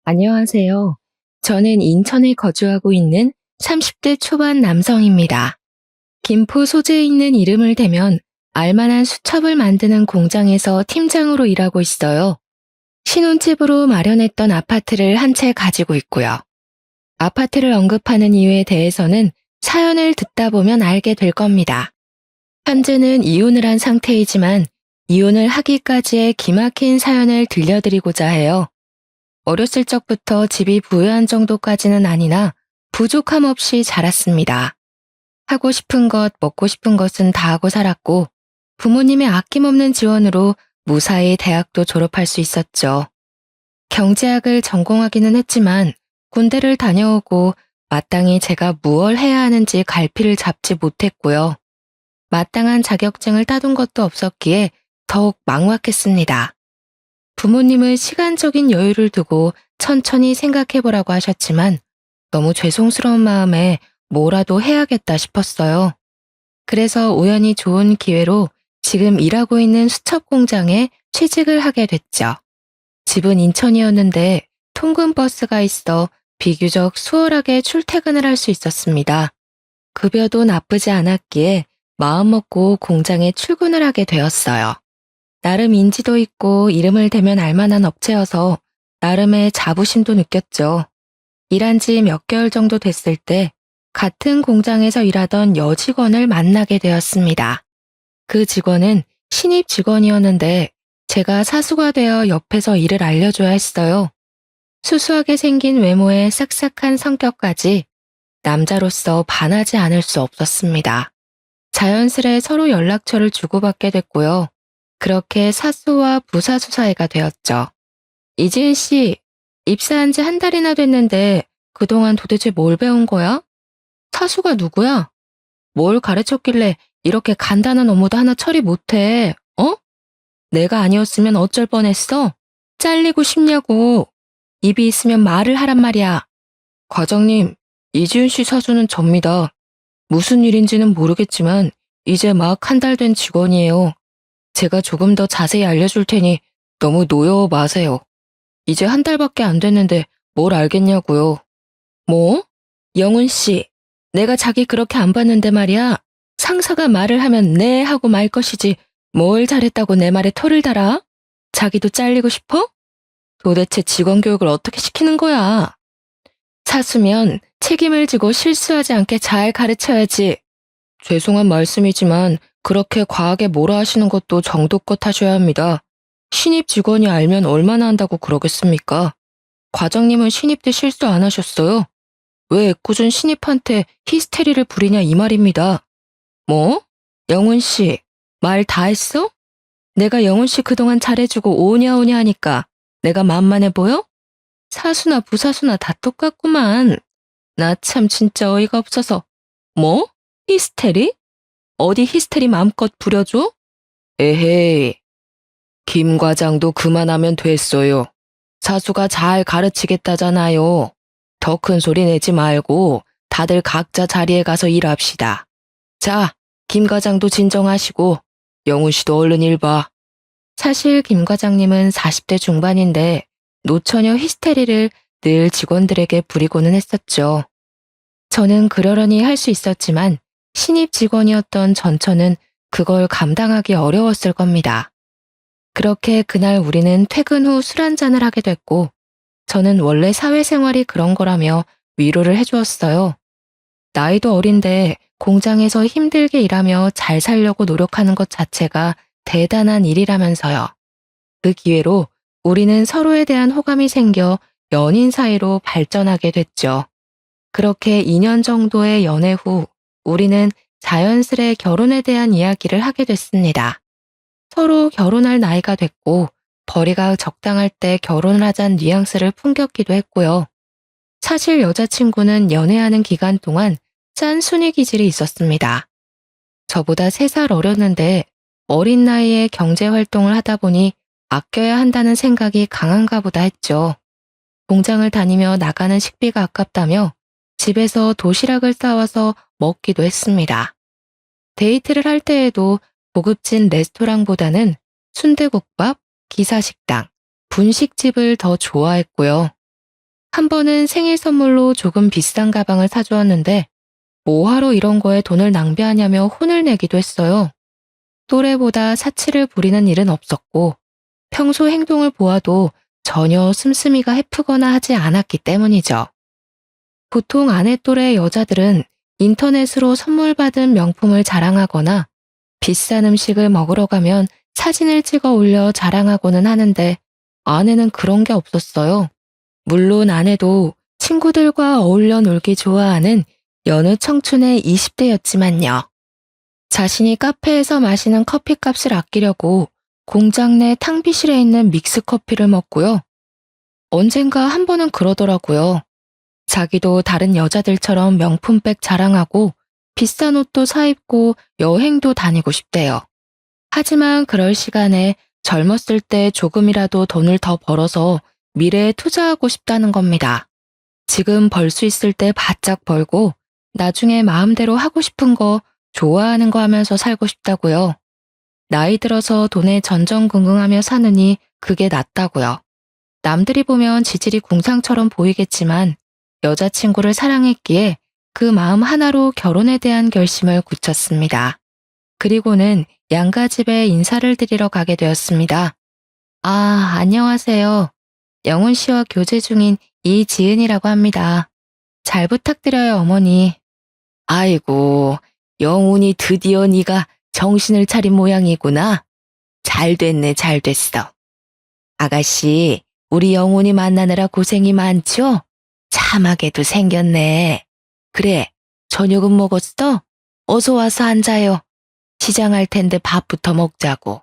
안녕하세요. 저는 인천에 거주하고 있는 30대 초반 남성입니다. 김포 소재에 있는 이름을 대면 알만한 수첩을 만드는 공장에서 팀장으로 일하고 있어요. 신혼집으로 마련했던 아파트를 한 채 가지고 있고요. 아파트를 언급하는 이유에 대해서는 사연을 듣다 보면 알게 될 겁니다. 현재는 이혼을 한 상태이지만 이혼을 하기까지의 기막힌 사연을 들려드리고자 해요. 어렸을 적부터 집이 부유한 정도까지는 아니나 부족함 없이 자랐습니다. 하고 싶은 것, 먹고 싶은 것은 다 하고 살았고 부모님의 아낌없는 지원으로 무사히 대학도 졸업할 수 있었죠. 경제학을 전공하기는 했지만 군대를 다녀오고 마땅히 제가 무얼 해야 하는지 갈피를 잡지 못했고요. 마땅한 자격증을 따둔 것도 없었기에 더욱 막막했습니다. 부모님은 시간적인 여유를 두고 천천히 생각해보라고 하셨지만 너무 죄송스러운 마음에 뭐라도 해야겠다 싶었어요. 그래서 우연히 좋은 기회로 지금 일하고 있는 수첩 공장에 취직을 하게 됐죠. 집은 인천이었는데 통근버스가 있어 비교적 수월하게 출퇴근을 할 수 있었습니다. 급여도 나쁘지 않았기에 마음먹고 공장에 출근을 하게 되었어요. 나름 인지도 있고 이름을 대면 알만한 업체여서 나름의 자부심도 느꼈죠. 일한 지 몇 개월 정도 됐을 때 같은 공장에서 일하던 여직원을 만나게 되었습니다. 그 직원은 신입 직원이었는데 제가 사수가 되어 옆에서 일을 알려줘야 했어요. 수수하게 생긴 외모에 싹싹한 성격까지 남자로서 반하지 않을 수 없었습니다. 자연스레 서로 연락처를 주고받게 됐고요. 그렇게 사수와 부사수 사이가 되었죠. 이지은 씨, 입사한 지 한 달이나 됐는데 그동안 도대체 뭘 배운 거야? 사수가 누구야? 뭘 가르쳤길래 이렇게 간단한 업무도 하나 처리 못해, 어? 내가 아니었으면 어쩔 뻔했어? 잘리고 싶냐고. 입이 있으면 말을 하란 말이야. 과장님, 이지은 씨 사수는 접니다. 무슨 일인지는 모르겠지만 이제 막 한 달 된 직원이에요. 제가 조금 더 자세히 알려줄 테니 너무 노여워 마세요. 이제 한 달밖에 안 됐는데 뭘 알겠냐고요. 뭐? 영훈 씨, 내가 자기 그렇게 안 봤는데 말이야. 상사가 말을 하면 네 하고 말 것이지 뭘 잘했다고 내 말에 토를 달아? 자기도 잘리고 싶어? 도대체 직원 교육을 어떻게 시키는 거야? 사수면 책임을 지고 실수하지 않게 잘 가르쳐야지. 죄송한 말씀이지만 그렇게 과하게 뭐라 하시는 것도 정도껏 하셔야 합니다. 신입 직원이 알면 얼마나 한다고 그러겠습니까? 과장님은 신입 때 실수 안 하셨어요? 왜 애꿎은 신입한테 히스테리를 부리냐 이 말입니다. 뭐? 영훈 씨, 말 다 했어? 내가 영훈 씨 그동안 잘해주고 오냐오냐 하니까 내가 만만해 보여? 사수나 부사수나 다 똑같구만. 나 참 진짜 어이가 없어서. 뭐? 히스테리? 어디 히스테리 마음껏 부려줘? 에헤이, 김 과장도 그만하면 됐어요. 사수가 잘 가르치겠다잖아요. 더 큰 소리 내지 말고 다들 각자 자리에 가서 일합시다. 자, 김 과장도 진정하시고 영훈 씨도 얼른 일 봐. 사실 김 과장님은 40대 중반인데 노처녀 히스테리를 늘 직원들에게 부리고는 했었죠. 저는 그러려니 할 수 있었지만 신입 직원이었던 전처는 그걸 감당하기 어려웠을 겁니다. 그렇게 그날 우리는 퇴근 후 술 한잔을 하게 됐고 저는 원래 사회생활이 그런 거라며 위로를 해주었어요. 나이도 어린데 공장에서 힘들게 일하며 잘 살려고 노력하는 것 자체가 대단한 일이라면서요. 그 기회로 우리는 서로에 대한 호감이 생겨 연인 사이로 발전하게 됐죠. 그렇게 2년 정도의 연애 후 우리는 자연스레 결혼에 대한 이야기를 하게 됐습니다. 서로 결혼할 나이가 됐고 벌이가 적당할 때 결혼을 하자는 뉘앙스를 풍겼기도 했고요. 사실 여자친구는 연애하는 기간 동안 짠순이 기질이 있었습니다. 저보다 3살 어렸는데 어린 나이에 경제활동을 하다 보니 아껴야 한다는 생각이 강한가 보다 했죠. 공장을 다니며 나가는 식비가 아깝다며 집에서 도시락을 싸와서 먹기도 했습니다. 데이트를 할 때에도 고급진 레스토랑보다는 순대국밥, 기사식당, 분식집을 더 좋아했고요. 한 번은 생일 선물로 조금 비싼 가방을 사주었는데 뭐하러 이런 거에 돈을 낭비하냐며 혼을 내기도 했어요. 또래보다 사치를 부리는 일은 없었고 평소 행동을 보아도 전혀 씀씀이가 해프거나 하지 않았기 때문이죠. 보통 아내 또래 여자들은 인터넷으로 선물 받은 명품을 자랑하거나 비싼 음식을 먹으러 가면 사진을 찍어 올려 자랑하고는 하는데 아내는 그런 게 없었어요. 물론 아내도 친구들과 어울려 놀기 좋아하는 여느 청춘의 20대였지만요. 자신이 카페에서 마시는 커피값을 아끼려고 공장 내 탕비실에 있는 믹스커피를 먹고요. 언젠가 한 번은 그러더라고요. 자기도 다른 여자들처럼 명품백 자랑하고 비싼 옷도 사입고 여행도 다니고 싶대요. 하지만 그럴 시간에 젊었을 때 조금이라도 돈을 더 벌어서 미래에 투자하고 싶다는 겁니다. 지금 벌 수 있을 때 바짝 벌고 나중에 마음대로 하고 싶은 거, 좋아하는 거 하면서 살고 싶다고요. 나이 들어서 돈에 전전긍긍하며 사느니 그게 낫다고요. 남들이 보면 지질이 궁상처럼 보이겠지만 여자친구를 사랑했기에 그 마음 하나로 결혼에 대한 결심을 굳혔습니다. 그리고는 양가 집에 인사를 드리러 가게 되었습니다. 아, 안녕하세요. 영훈 씨와 교제 중인 이지은이라고 합니다. 잘 부탁드려요, 어머니. 아이고, 영훈이 드디어 네가 정신을 차린 모양이구나. 잘 됐네, 잘 됐어. 아가씨, 우리 영훈이 만나느라 고생이 많죠? 참하게도 생겼네. 그래, 저녁은 먹었어? 어서 와서 앉아요. 시장할 텐데 밥부터 먹자고.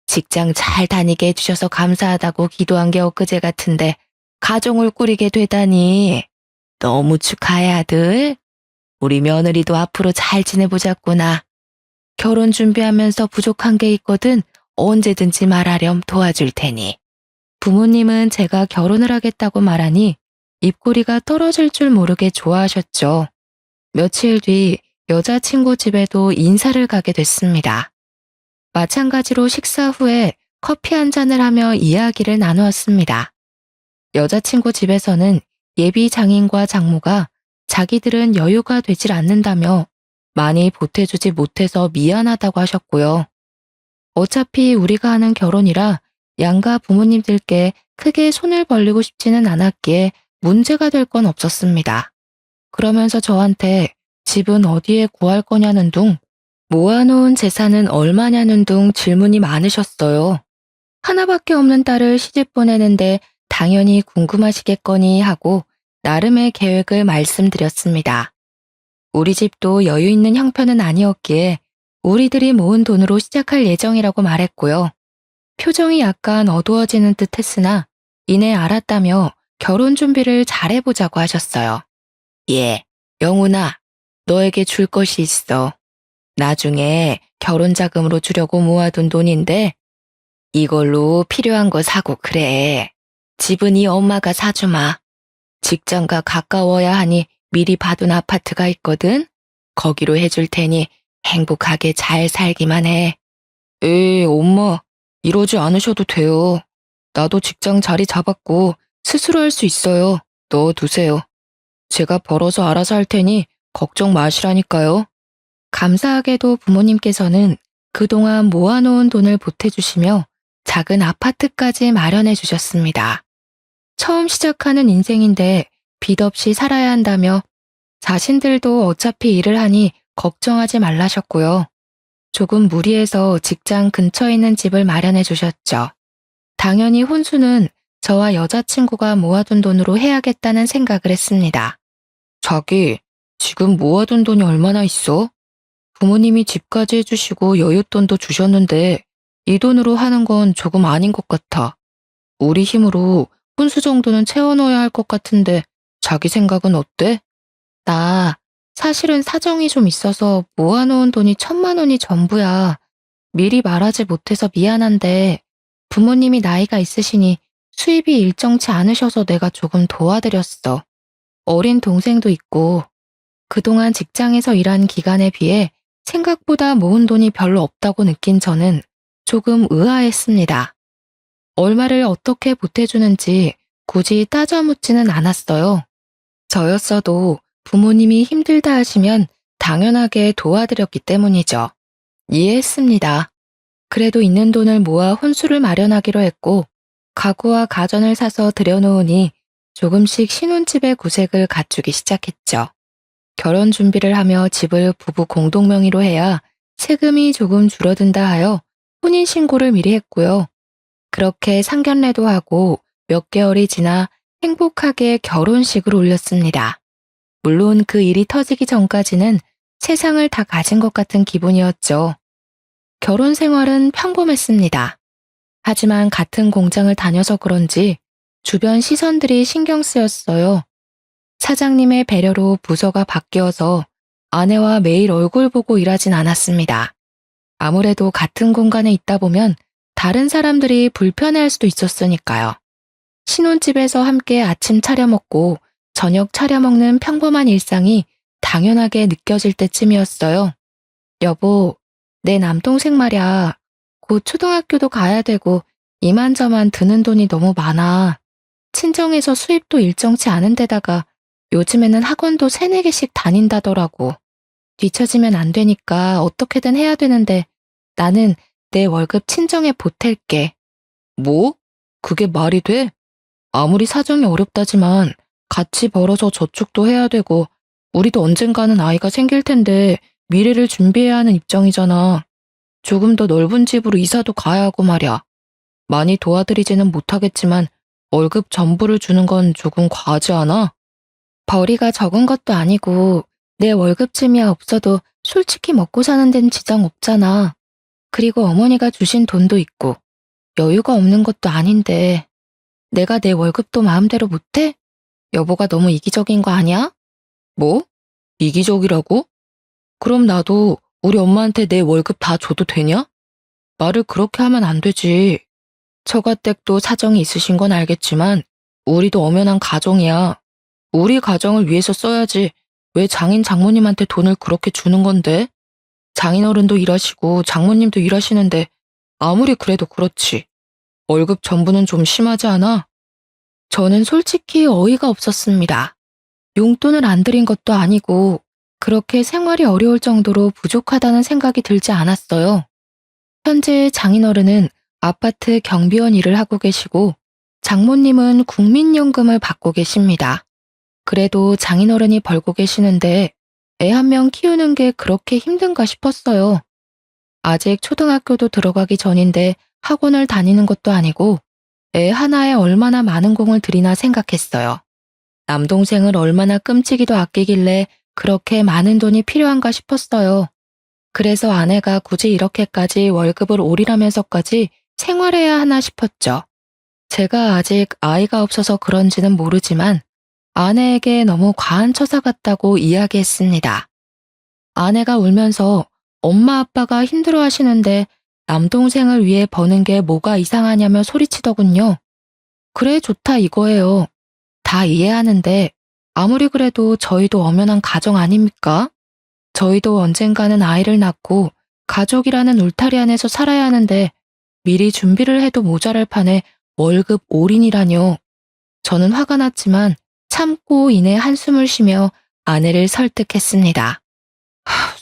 직장 잘 다니게 해주셔서 감사하다고 기도한 게 엊그제 같은데 가정을 꾸리게 되다니. 너무 축하해, 아들. 우리 며느리도 앞으로 잘 지내보자꾸나. 결혼 준비하면서 부족한 게 있거든 언제든지 말하렴 도와줄 테니. 부모님은 제가 결혼을 하겠다고 말하니 입꼬리가 떨어질 줄 모르게 좋아하셨죠. 며칠 뒤 여자친구 집에도 인사를 가게 됐습니다. 마찬가지로 식사 후에 커피 한 잔을 하며 이야기를 나누었습니다. 여자친구 집에서는 예비 장인과 장모가 자기들은 여유가 되질 않는다며 많이 보태주지 못해서 미안하다고 하셨고요. 어차피 우리가 하는 결혼이라 양가 부모님들께 크게 손을 벌리고 싶지는 않았기에 문제가 될 건 없었습니다. 그러면서 저한테 집은 어디에 구할 거냐는 둥, 모아놓은 재산은 얼마냐는 둥 질문이 많으셨어요. 하나밖에 없는 딸을 시집 보내는데 당연히 궁금하시겠거니 하고 나름의 계획을 말씀드렸습니다. 우리 집도 여유 있는 형편은 아니었기에 우리들이 모은 돈으로 시작할 예정이라고 말했고요. 표정이 약간 어두워지는 듯 했으나 이내 알았다며 결혼 준비를 잘해보자고 하셨어요. 예, 영훈아, 너에게 줄 것이 있어. 나중에 결혼 자금으로 주려고 모아둔 돈인데 이걸로 필요한 거 사고 그래. 집은 이 엄마가 사주마. 직장과 가까워야 하니 미리 봐둔 아파트가 있거든. 거기로 해줄 테니 행복하게 잘 살기만 해. 엄마, 이러지 않으셔도 돼요. 나도 직장 자리 잡았고 스스로 할 수 있어요. 넣어두세요. 제가 벌어서 알아서 할 테니 걱정 마시라니까요. 감사하게도 부모님께서는 그동안 모아놓은 돈을 보태주시며 작은 아파트까지 마련해 주셨습니다. 처음 시작하는 인생인데 빚 없이 살아야 한다며 자신들도 어차피 일을 하니 걱정하지 말라셨고요. 조금 무리해서 직장 근처에 있는 집을 마련해 주셨죠. 당연히 혼수는 저와 여자친구가 모아둔 돈으로 해야겠다는 생각을 했습니다. 자기, 지금 모아둔 돈이 얼마나 있어? 부모님이 집까지 해주시고 여윳돈도 주셨는데 이 돈으로 하는 건 조금 아닌 것 같아. 우리 힘으로 혼수 정도는 채워넣어야 할 것 같은데 자기 생각은 어때? 나 사실은 사정이 좀 있어서 모아놓은 돈이 1,000만 원이 전부야. 미리 말하지 못해서 미안한데 부모님이 나이가 있으시니 수입이 일정치 않으셔서 내가 조금 도와드렸어. 어린 동생도 있고 그동안 직장에서 일한 기간에 비해 생각보다 모은 돈이 별로 없다고 느낀 저는 조금 의아했습니다. 얼마를 어떻게 보태주는지 굳이 따져 묻지는 않았어요. 저였어도 부모님이 힘들다 하시면 당연하게 도와드렸기 때문이죠. 이해했습니다. 그래도 있는 돈을 모아 혼수를 마련하기로 했고 가구와 가전을 사서 들여놓으니 조금씩 신혼집의 구색을 갖추기 시작했죠. 결혼 준비를 하며 집을 부부 공동 명의로 해야 세금이 조금 줄어든다 하여 혼인신고를 미리 했고요. 그렇게 상견례도 하고 몇 개월이 지나 행복하게 결혼식을 올렸습니다. 물론 그 일이 터지기 전까지는 세상을 다 가진 것 같은 기분이었죠. 결혼 생활은 평범했습니다. 하지만 같은 공장을 다녀서 그런지 주변 시선들이 신경 쓰였어요. 사장님의 배려로 부서가 바뀌어서 아내와 매일 얼굴 보고 일하진 않았습니다. 아무래도 같은 공간에 있다 보면 다른 사람들이 불편해할 수도 있었으니까요. 신혼집에서 함께 아침 차려 먹고 저녁 차려 먹는 평범한 일상이 당연하게 느껴질 때쯤이었어요. 여보, 내 남동생 말야. 곧 초등학교도 가야 되고 이만저만 드는 돈이 너무 많아. 친정에서 수입도 일정치 않은 데다가 요즘에는 학원도 3-4개씩 다닌다더라고. 뒤처지면 안 되니까 어떻게든 해야 되는데 나는 내 월급 친정에 보탤게. 뭐? 그게 말이 돼? 아무리 사정이 어렵다지만 같이 벌어서 저축도 해야 되고 우리도 언젠가는 아이가 생길 텐데 미래를 준비해야 하는 입장이잖아. 조금 더 넓은 집으로 이사도 가야 하고 말이야. 많이 도와드리지는 못하겠지만 월급 전부를 주는 건 조금 과하지 않아? 벌이가 적은 것도 아니고 내 월급쯤이야 없어도 솔직히 먹고 사는 데는 지장 없잖아. 그리고 어머니가 주신 돈도 있고 여유가 없는 것도 아닌데 내가 내 월급도 마음대로 못해? 여보가 너무 이기적인 거 아니야? 뭐? 이기적이라고? 그럼 나도 우리 엄마한테 내 월급 다 줘도 되냐? 말을 그렇게 하면 안 되지. 처가댁도 사정이 있으신 건 알겠지만 우리도 엄연한 가정이야. 우리 가정을 위해서 써야지 왜 장인 장모님한테 돈을 그렇게 주는 건데? 장인어른도 일하시고 장모님도 일하시는데 아무리 그래도 그렇지. 월급 전부는 좀 심하지 않아? 저는 솔직히 어이가 없었습니다. 용돈을 안 드린 것도 아니고 그렇게 생활이 어려울 정도로 부족하다는 생각이 들지 않았어요. 현재 장인어른은 아파트 경비원 일을 하고 계시고 장모님은 국민연금을 받고 계십니다. 그래도 장인어른이 벌고 계시는데 애 한 명 키우는 게 그렇게 힘든가 싶었어요. 아직 초등학교도 들어가기 전인데 학원을 다니는 것도 아니고 애 하나에 얼마나 많은 공을 들이나 생각했어요. 남동생을 얼마나 끔찍이도 아끼길래 그렇게 많은 돈이 필요한가 싶었어요. 그래서 아내가 굳이 이렇게까지 월급을 올인하면서까지 생활해야 하나 싶었죠. 제가 아직 아이가 없어서 그런지는 모르지만 아내에게 너무 과한 처사 같다고 이야기했습니다. 아내가 울면서 엄마 아빠가 힘들어 하시는데 남동생을 위해 버는 게 뭐가 이상하냐며 소리치더군요. 그래 좋다 이거예요. 다 이해하는데 아무리 그래도 저희도 엄연한 가정 아닙니까? 저희도 언젠가는 아이를 낳고 가족이라는 울타리 안에서 살아야 하는데 미리 준비를 해도 모자랄 판에 월급 올인이라뇨. 저는 화가 났지만 참고 이내 한숨을 쉬며 아내를 설득했습니다.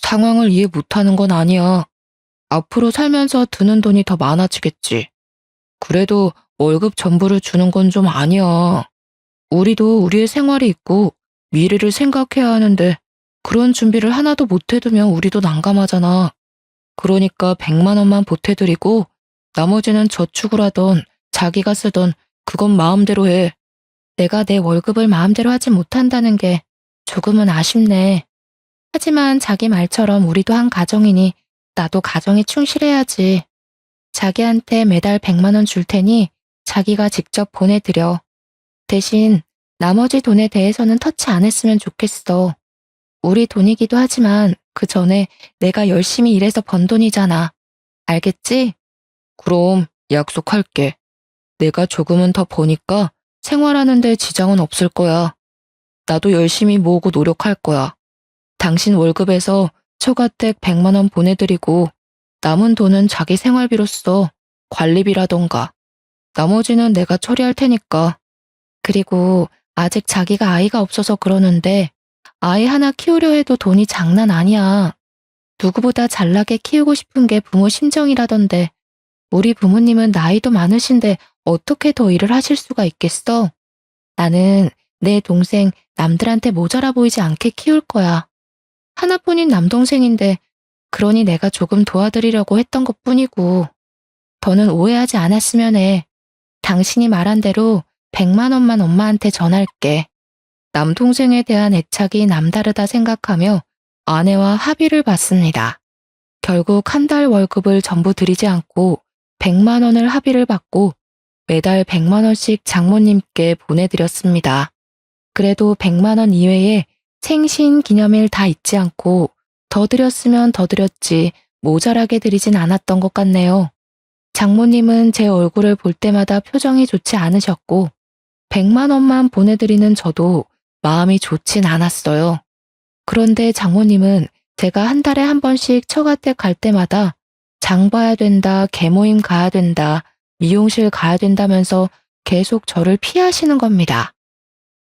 상황을 이해 못하는 건 아니야. 앞으로 살면서 드는 돈이 더 많아지겠지. 그래도 월급 전부를 주는 건 좀 아니야. 우리도 우리의 생활이 있고 미래를 생각해야 하는데 그런 준비를 하나도 못 해두면 우리도 난감하잖아. 그러니까 100만 원만 보태드리고 나머지는 저축을 하던 자기가 쓰던 그건 마음대로 해. 내가 내 월급을 마음대로 하지 못한다는 게 조금은 아쉽네. 하지만 자기 말처럼 우리도 한 가정이니 나도 가정에 충실해야지. 자기한테 매달 100만 원 줄 테니 자기가 직접 보내드려. 대신 나머지 돈에 대해서는 터치 안 했으면 좋겠어. 우리 돈이기도 하지만 그 전에 내가 열심히 일해서 번 돈이잖아. 알겠지? 그럼 약속할게. 내가 조금은 더 버니까 생활하는데 지장은 없을 거야. 나도 열심히 모으고 노력할 거야. 당신 월급에서 처가댁 100만 원 보내드리고 남은 돈은 자기 생활비로 써. 관리비라던가. 나머지는 내가 처리할 테니까. 그리고 아직 자기가 아이가 없어서 그러는데 아이 하나 키우려 해도 돈이 장난 아니야. 누구보다 잘나게 키우고 싶은 게 부모 심정이라던데 우리 부모님은 나이도 많으신데 어떻게 더 일을 하실 수가 있겠어? 나는 내 동생 남들한테 모자라 보이지 않게 키울 거야. 하나뿐인 남동생인데 그러니 내가 조금 도와드리려고 했던 것뿐이고 더는 오해하지 않았으면 해. 당신이 말한 대로 100만 원만 엄마한테 전할게. 남동생에 대한 애착이 남다르다 생각하며 아내와 합의를 봤습니다. 결국 한 달 월급을 전부 드리지 않고 100만 원을 합의를 받고 매달 100만 원씩 장모님께 보내드렸습니다. 그래도 100만 원 이외에 생신 기념일 다 잊지 않고 더 드렸으면 더 드렸지 모자라게 드리진 않았던 것 같네요. 장모님은 제 얼굴을 볼 때마다 표정이 좋지 않으셨고 100만 원만 보내드리는 저도 마음이 좋진 않았어요. 그런데 장모님은 제가 한 달에 한 번씩 처가댁 갈 때마다 장 봐야 된다, 계모임 가야 된다, 미용실 가야 된다면서 계속 저를 피하시는 겁니다.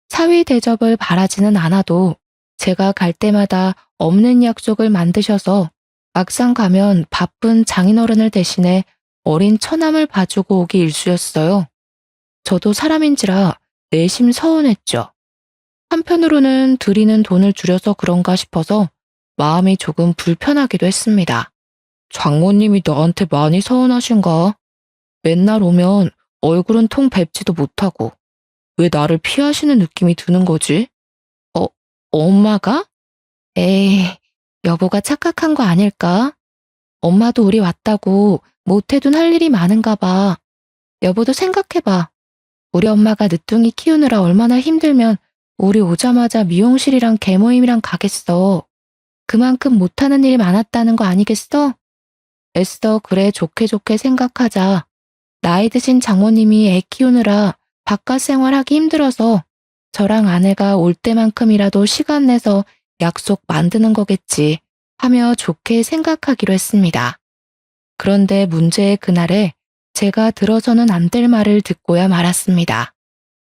사위 대접을 바라지는 않아도 제가 갈 때마다 없는 약속을 만드셔서 막상 가면 바쁜 장인어른을 대신해 어린 처남을 봐주고 오기 일쑤였어요. 저도 사람인지라 내심 서운했죠. 한편으로는 드리는 돈을 줄여서 그런가 싶어서 마음이 조금 불편하기도 했습니다. 장모님이 나한테 많이 서운하신가? 맨날 오면 얼굴은 통 뵙지도 못하고 왜 나를 피하시는 느낌이 드는 거지? 엄마가? 에이, 여보가 착각한 거 아닐까? 엄마도 우리 왔다고 못해둔 할 일이 많은가 봐. 여보도 생각해봐. 우리 엄마가 늦둥이 키우느라 얼마나 힘들면 우리 오자마자 미용실이랑 계모임이랑 가겠어. 그만큼 못하는 일이 많았다는 거 아니겠어? 애써 그래 좋게 좋게 생각하자. 나이 드신 장모님이 애 키우느라 바깥 생활하기 힘들어서 저랑 아내가 올 때만큼이라도 시간 내서 약속 만드는 거겠지 하며 좋게 생각하기로 했습니다. 그런데 문제의 그날에 제가 들어서는 안 될 말을 듣고야 말았습니다.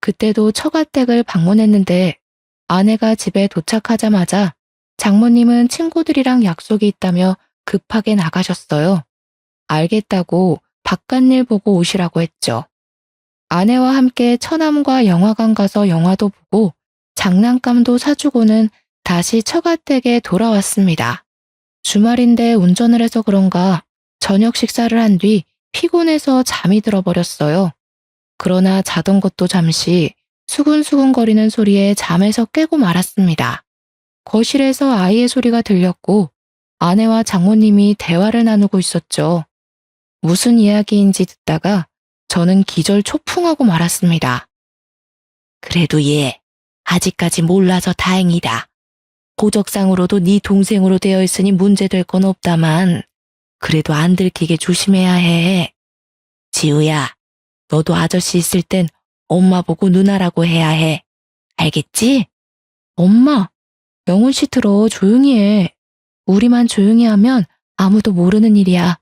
그때도 처가댁을 방문했는데 아내가 집에 도착하자마자 장모님은 친구들이랑 약속이 있다며 급하게 나가셨어요. 알겠다고 바깥일 보고 오시라고 했죠. 아내와 함께 처남과 영화관 가서 영화도 보고 장난감도 사주고는 다시 처가댁에 돌아왔습니다. 주말인데 운전을 해서 그런가 저녁 식사를 한 뒤 피곤해서 잠이 들어버렸어요. 그러나 자던 것도 잠시 수근수근거리는 소리에 잠에서 깨고 말았습니다. 거실에서 아이의 소리가 들렸고 아내와 장모님이 대화를 나누고 있었죠. 무슨 이야기인지 듣다가 저는 기절초풍하고 말았습니다. 그래도 얘 아직까지 몰라서 다행이다. 고적상으로도 네 동생으로 되어 있으니 문제될 건 없다만 그래도 안 들키게 조심해야 해. 지우야, 너도 아저씨 있을 땐 엄마 보고 누나라고 해야 해. 알겠지? 엄마, 영훈 씨 들어 조용히 해. 우리만 조용히 하면 아무도 모르는 일이야.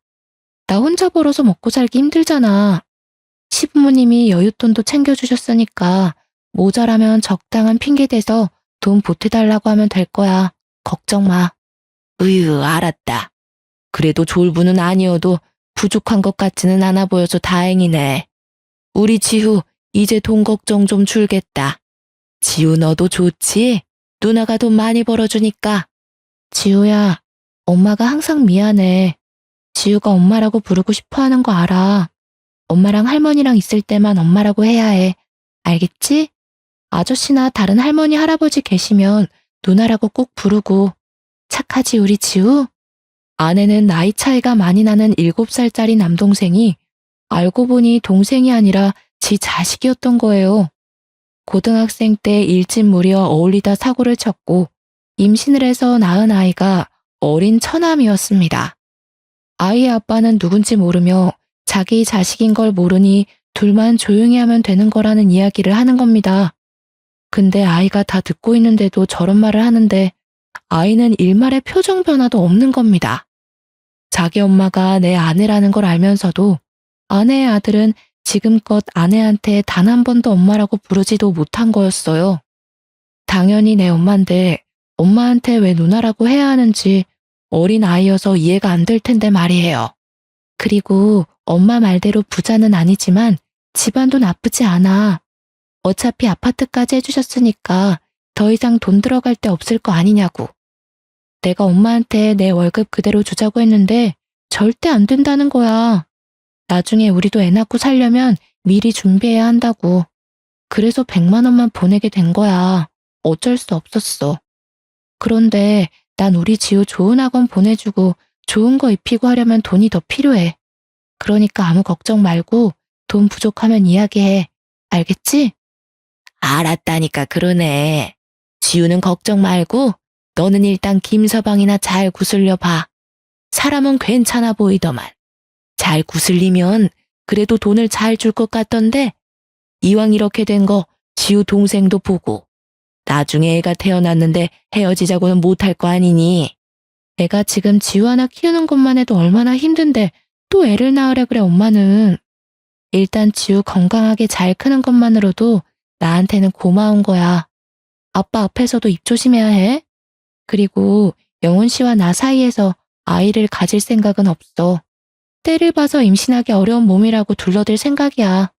나 혼자 벌어서 먹고 살기 힘들잖아. 시부모님이 여윳돈도 챙겨주셨으니까 모자라면 적당한 핑계 대서 돈 보태달라고 하면 될 거야. 걱정 마. 으유, 알았다. 그래도 졸부는 아니어도 부족한 것 같지는 않아 보여서 다행이네. 우리 지우 이제 돈 걱정 좀 줄겠다. 지우 너도 좋지? 누나가 돈 많이 벌어주니까. 지우야, 엄마가 항상 미안해. 지우가 엄마라고 부르고 싶어 하는 거 알아. 엄마랑 할머니랑 있을 때만 엄마라고 해야 해. 알겠지? 아저씨나 다른 할머니, 할아버지 계시면 누나라고 꼭 부르고. 착하지 우리 지우? 아내는 나이 차이가 많이 나는 7살짜리 남동생이 알고 보니 동생이 아니라 지 자식이었던 거예요. 고등학생 때 일진 무리와 어울리다 사고를 쳤고 임신을 해서 낳은 아이가 어린 처남이었습니다. 아이의 아빠는 누군지 모르며 자기 자식인 걸 모르니 둘만 조용히 하면 되는 거라는 이야기를 하는 겁니다. 근데 아이가 다 듣고 있는데도 저런 말을 하는데 아이는 일말의 표정 변화도 없는 겁니다. 자기 엄마가 내 아내라는 걸 알면서도 아내의 아들은 지금껏 아내한테 단 한 번도 엄마라고 부르지도 못한 거였어요. 당연히 내 엄마인데 엄마한테 왜 누나라고 해야 하는지 어린 아이여서 이해가 안 될 텐데 말이에요. 그리고 엄마 말대로 부자는 아니지만 집안도 나쁘지 않아. 어차피 아파트까지 해주셨으니까 더 이상 돈 들어갈 데 없을 거 아니냐고. 내가 엄마한테 내 월급 그대로 주자고 했는데 절대 안 된다는 거야. 나중에 우리도 애 낳고 살려면 미리 준비해야 한다고. 그래서 100만 원만 보내게 된 거야. 어쩔 수 없었어. 그런데 난 우리 지우 좋은 학원 보내주고 좋은 거 입히고 하려면 돈이 더 필요해. 그러니까 아무 걱정 말고 돈 부족하면 이야기해. 알겠지? 알았다니까 그러네. 지우는 걱정 말고 너는 일단 김서방이나 잘 구슬려 봐. 사람은 괜찮아 보이더만. 잘 구슬리면 그래도 돈을 잘 줄 것 같던데 이왕 이렇게 된 거 지우 동생도 보고 나중에 애가 태어났는데 헤어지자고는 못할 거 아니니. 내가 지금 지우 하나 키우는 것만 해도 얼마나 힘든데 또 애를 낳으래 그래 엄마는. 일단 지우 건강하게 잘 크는 것만으로도 나한테는 고마운 거야. 아빠 앞에서도 입 조심해야 해. 그리고 영훈 씨와 나 사이에서 아이를 가질 생각은 없어. 때를 봐서 임신하기 어려운 몸이라고 둘러댈 생각이야.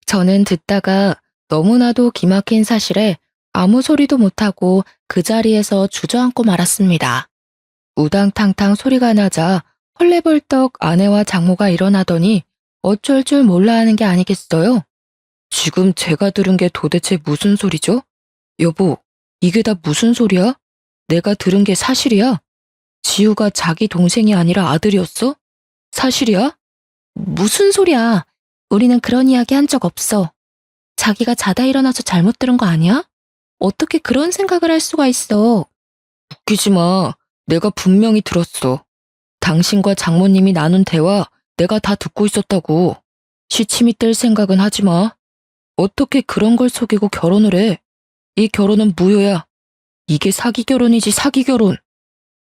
저는 듣다가 너무나도 기막힌 사실에 아무 소리도 못하고 그 자리에서 주저앉고 말았습니다. 우당탕탕 소리가 나자 헐레벌떡 아내와 장모가 일어나더니 어쩔 줄 몰라 하는 게 아니겠어요? 지금 제가 들은 게 도대체 무슨 소리죠? 여보, 이게 다 무슨 소리야? 내가 들은 게 사실이야? 지우가 자기 동생이 아니라 아들이었어? 사실이야? 무슨 소리야? 우리는 그런 이야기 한 적 없어. 자기가 자다 일어나서 잘못 들은 거 아니야? 어떻게 그런 생각을 할 수가 있어? 웃기지 마. 내가 분명히 들었어. 당신과 장모님이 나눈 대화 내가 다 듣고 있었다고. 시침이 뗄 생각은 하지 마. 어떻게 그런 걸 속이고 결혼을 해? 이 결혼은 무효야. 이게 사기 결혼이지 사기 결혼.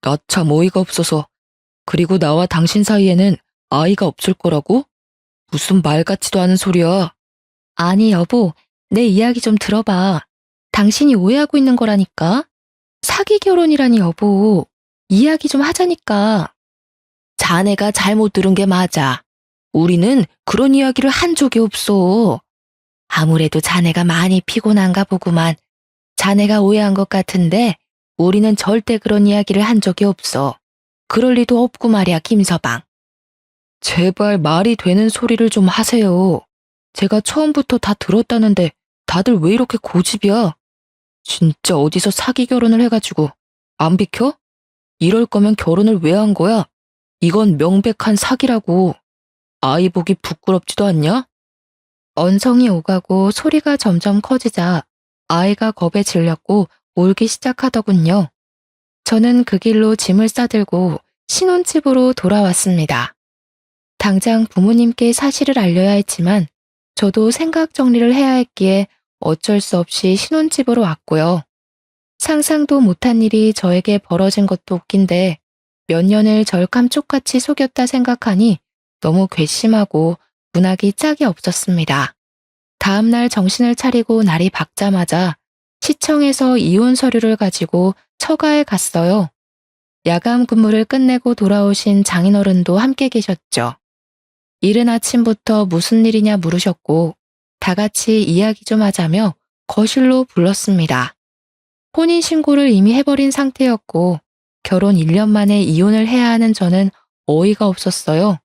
나 참 어이가 없어서. 그리고 나와 당신 사이에는 아이가 없을 거라고? 무슨 말 같지도 않은 소리야. 아니 여보, 내 이야기 좀 들어봐. 당신이 오해하고 있는 거라니까. 사기 결혼이라니 여보. 이야기 좀 하자니까. 자네가 잘못 들은 게 맞아. 우리는 그런 이야기를 한 적이 없어. 아무래도 자네가 많이 피곤한가 보구만. 자네가 오해한 것 같은데 우리는 절대 그런 이야기를 한 적이 없어. 그럴 리도 없고 말이야, 김서방. 제발 말이 되는 소리를 좀 하세요. 제가 처음부터 다 들었다는데 다들 왜 이렇게 고집이야? 진짜 어디서 사기 결혼을 해가지고 안 비켜? 이럴 거면 결혼을 왜 한 거야? 이건 명백한 사기라고. 아이 보기 부끄럽지도 않냐? 언성이 오가고 소리가 점점 커지자 아이가 겁에 질렸고 울기 시작하더군요. 저는 그 길로 짐을 싸들고 신혼집으로 돌아왔습니다. 당장 부모님께 사실을 알려야 했지만 저도 생각 정리를 해야 했기에 어쩔 수 없이 신혼집으로 왔고요. 상상도 못한 일이 저에게 벌어진 것도 웃긴데 몇 년을 절 감쪽같이 속였다 생각하니 너무 괘씸하고 문학이 짝이 없었습니다. 다음날 정신을 차리고 날이 밝자마자 시청에서 이혼 서류를 가지고 처가에 갔어요. 야간 근무를 끝내고 돌아오신 장인어른도 함께 계셨죠. 이른 아침부터 무슨 일이냐 물으셨고 다 같이 이야기 좀 하자며 거실로 불렀습니다. 혼인신고를 이미 해버린 상태였고 결혼 1년 만에 이혼을 해야 하는 저는 어이가 없었어요.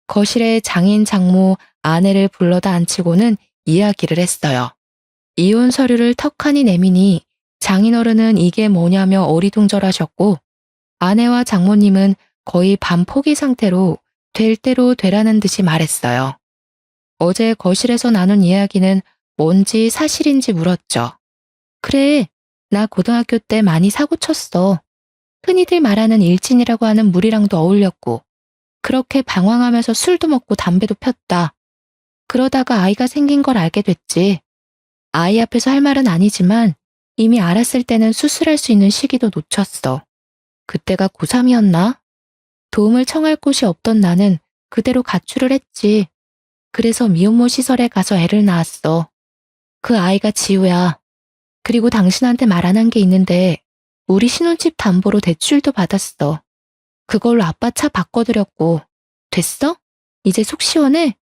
거실에 장인, 장모, 아내를 불러다 앉히고는 이야기를 했어요. 이혼 서류를 턱하니 내미니 장인어른은 이게 뭐냐며 어리둥절하셨고 아내와 장모님은 거의 반포기 상태로 될 대로 되라는 듯이 말했어요. 어제 거실에서 나눈 이야기는 뭔지 사실인지 물었죠. 그래, 나 고등학교 때 많이 사고 쳤어. 흔히들 말하는 일진이라고 하는 무리랑도 어울렸고 그렇게 방황하면서 술도 먹고 담배도 폈다. 그러다가 아이가 생긴 걸 알게 됐지. 아이 앞에서 할 말은 아니지만 이미 알았을 때는 수술할 수 있는 시기도 놓쳤어. 그때가 고3이었나? 도움을 청할 곳이 없던 나는 그대로 가출을 했지. 그래서 미혼모 시설에 가서 애를 낳았어. 그 아이가 지우야. 그리고 당신한테 말 안 한 게 있는데 우리 신혼집 담보로 대출도 받았어. 그걸로 아빠 차 바꿔드렸고. 됐어? 이제 속 시원해?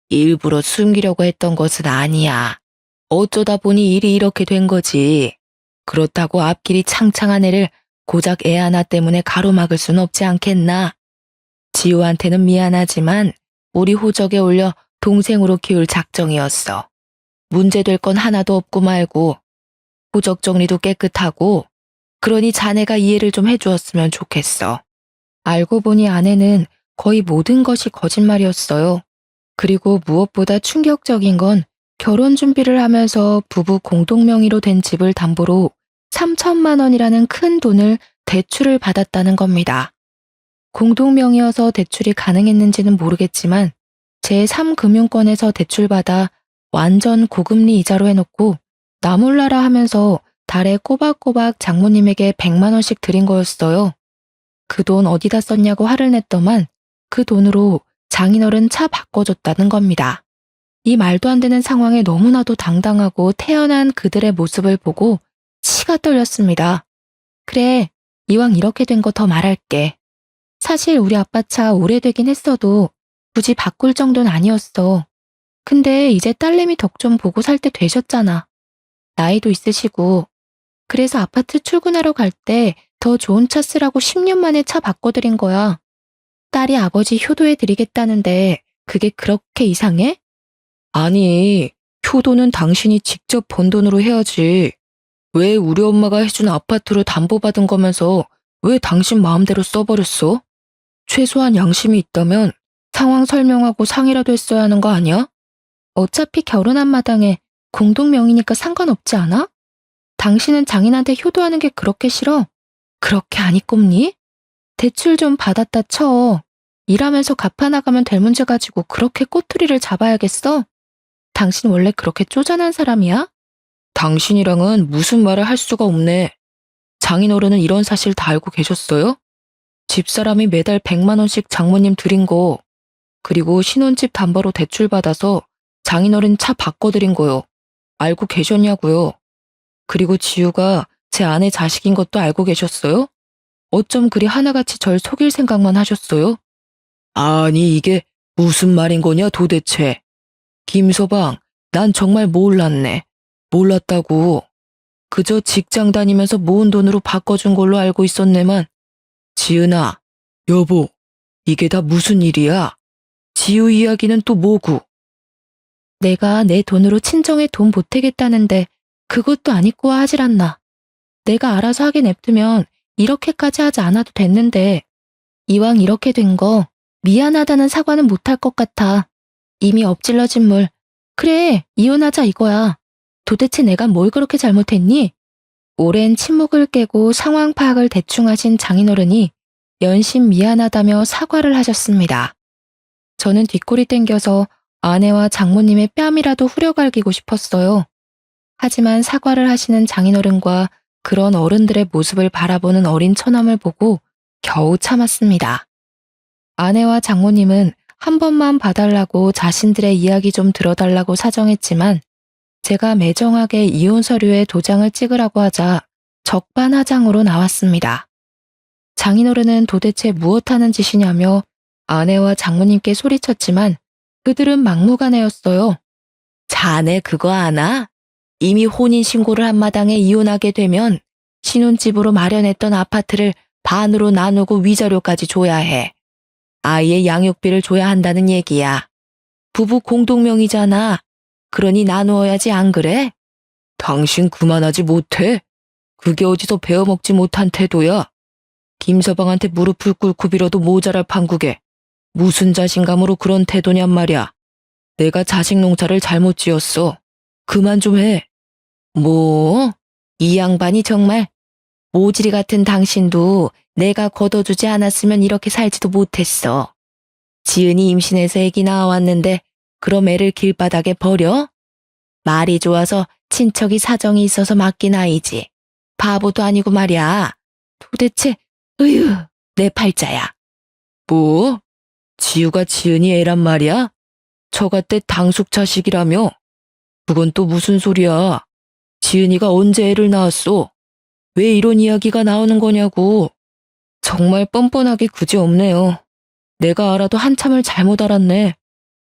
일부러 숨기려고 했던 것은 아니야. 어쩌다 보니 일이 이렇게 된 거지. 그렇다고 앞길이 창창한 애를 고작 애 하나 때문에 가로막을 순 없지 않겠나? 지우한테는 미안하지만 우리 호적에 올려 동생으로 키울 작정이었어. 문제될 건 하나도 없고 말고 호적 정리도 깨끗하고 그러니 자네가 이해를 좀 해주었으면 좋겠어. 알고 보니 아내는 거의 모든 것이 거짓말이었어요. 그리고 무엇보다 충격적인 건 결혼 준비를 하면서 부부 공동 명의로 된 집을 담보로 3천만 원이라는 큰 돈을 대출을 받았다는 겁니다. 공동 명의여서 대출이 가능했는지는 모르겠지만 제3금융권에서 대출받아 완전 고금리 이자로 해놓고 나 몰라라 하면서 달에 꼬박꼬박 장모님에게 100만 원씩 드린 거였어요. 그 돈 어디다 썼냐고 화를 냈더만 그 돈으로 장인어른 차 바꿔줬다는 겁니다. 이 말도 안 되는 상황에 너무나도 당당하고 태연한 그들의 모습을 보고 치가 떨렸습니다. 그래, 이왕 이렇게 된 거 더 말할게. 사실 우리 아빠 차 오래되긴 했어도 굳이 바꿀 정도는 아니었어. 근데 이제 딸내미 덕 좀 보고 살 때 되셨잖아. 나이도 있으시고. 그래서 아파트 출근하러 갈 때 더 좋은 차 쓰라고 10년 만에 차 바꿔드린 거야. 딸이 아버지 효도해 드리겠다는데 그게 그렇게 이상해? 아니, 효도는 당신이 직접 번 돈으로 해야지. 왜 우리 엄마가 해준 아파트로 담보받은 거면서 왜 당신 마음대로 써버렸어? 최소한 양심이 있다면 상황 설명하고 상의라도 했어야 하는 거 아니야? 어차피 결혼한 마당에 공동명의니까 상관없지 않아? 당신은 장인한테 효도하는 게 그렇게 싫어? 그렇게 안 이꼽니? 대출 좀 받았다 쳐. 일하면서 갚아나가면 될 문제 가지고 그렇게 꼬투리를 잡아야겠어? 당신 원래 그렇게 쪼잔한 사람이야? 당신이랑은 무슨 말을 할 수가 없네. 장인어른은 이런 사실 다 알고 계셨어요? 집사람이 매달 100만 원씩 장모님 드린 거, 그리고 신혼집 담보로 대출 받아서 장인어른 차 바꿔드린 거요. 알고 계셨냐고요? 그리고 지우가 제 아내 자식인 것도 알고 계셨어요? 어쩜 그리 하나같이 절 속일 생각만 하셨어요? 아니 이게 무슨 말인 거냐 도대체. 김서방, 난 정말 몰랐네. 몰랐다고. 그저 직장 다니면서 모은 돈으로 바꿔준 걸로 알고 있었네만. 지은아, 여보, 이게 다 무슨 일이야? 지우 이야기는 또 뭐고? 내가 내 돈으로 친정에 돈 보태겠다는데 그것도 안 입고 와 하질 않나. 내가 알아서 하게 냅두면 이렇게까지 하지 않아도 됐는데 이왕 이렇게 된 거 미안하다는 사과는 못할 것 같아. 이미 엎질러진 물. 그래, 이혼하자 이거야. 도대체 내가 뭘 그렇게 잘못했니? 오랜 침묵을 깨고 상황 파악을 대충 하신 장인어른이 연신 미안하다며 사과를 하셨습니다. 저는 뒷골이 땡겨서 아내와 장모님의 뺨이라도 후려갈기고 싶었어요. 하지만 사과를 하시는 장인어른과 그런 어른들의 모습을 바라보는 어린 처남을 보고 겨우 참았습니다. 아내와 장모님은 한 번만 봐달라고 자신들의 이야기 좀 들어달라고 사정했지만 제가 매정하게 이혼 서류에 도장을 찍으라고 하자 적반하장으로 나왔습니다. 장인어른은 도대체 무엇하는 짓이냐며 아내와 장모님께 소리쳤지만 그들은 막무가내였어요. 자네 그거 아나? 이미 혼인신고를 한 마당에 이혼하게 되면 신혼집으로 마련했던 아파트를 반으로 나누고 위자료까지 줘야 해. 아이의 양육비를 줘야 한다는 얘기야. 부부 공동명의잖아. 그러니 나누어야지 안 그래? 당신 그만하지 못해? 그게 어디서 배워먹지 못한 태도야? 김서방한테 무릎을 꿇고 빌어도 모자랄 판국에 무슨 자신감으로 그런 태도냔 말이야. 내가 자식 농사를 잘못 지었어. 그만 좀 해. 뭐? 이 양반이 정말 모지리 같은 당신도 내가 걷어주지 않았으면 이렇게 살지도 못했어. 지은이 임신해서 애기 낳아왔는데 그럼 애를 길바닥에 버려? 말이 좋아서 친척이 사정이 있어서 맡긴 아이지. 바보도 아니고 말이야. 도대체 으유, 내 팔자야. 뭐? 지우가 지은이 애란 말이야? 처갓댁 당숙 자식이라며? 그건 또 무슨 소리야? 지은이가 언제 애를 낳았어? 왜 이런 이야기가 나오는 거냐고. 정말 뻔뻔하기 그지없네요. 내가 알아도 한참을 잘못 알았네.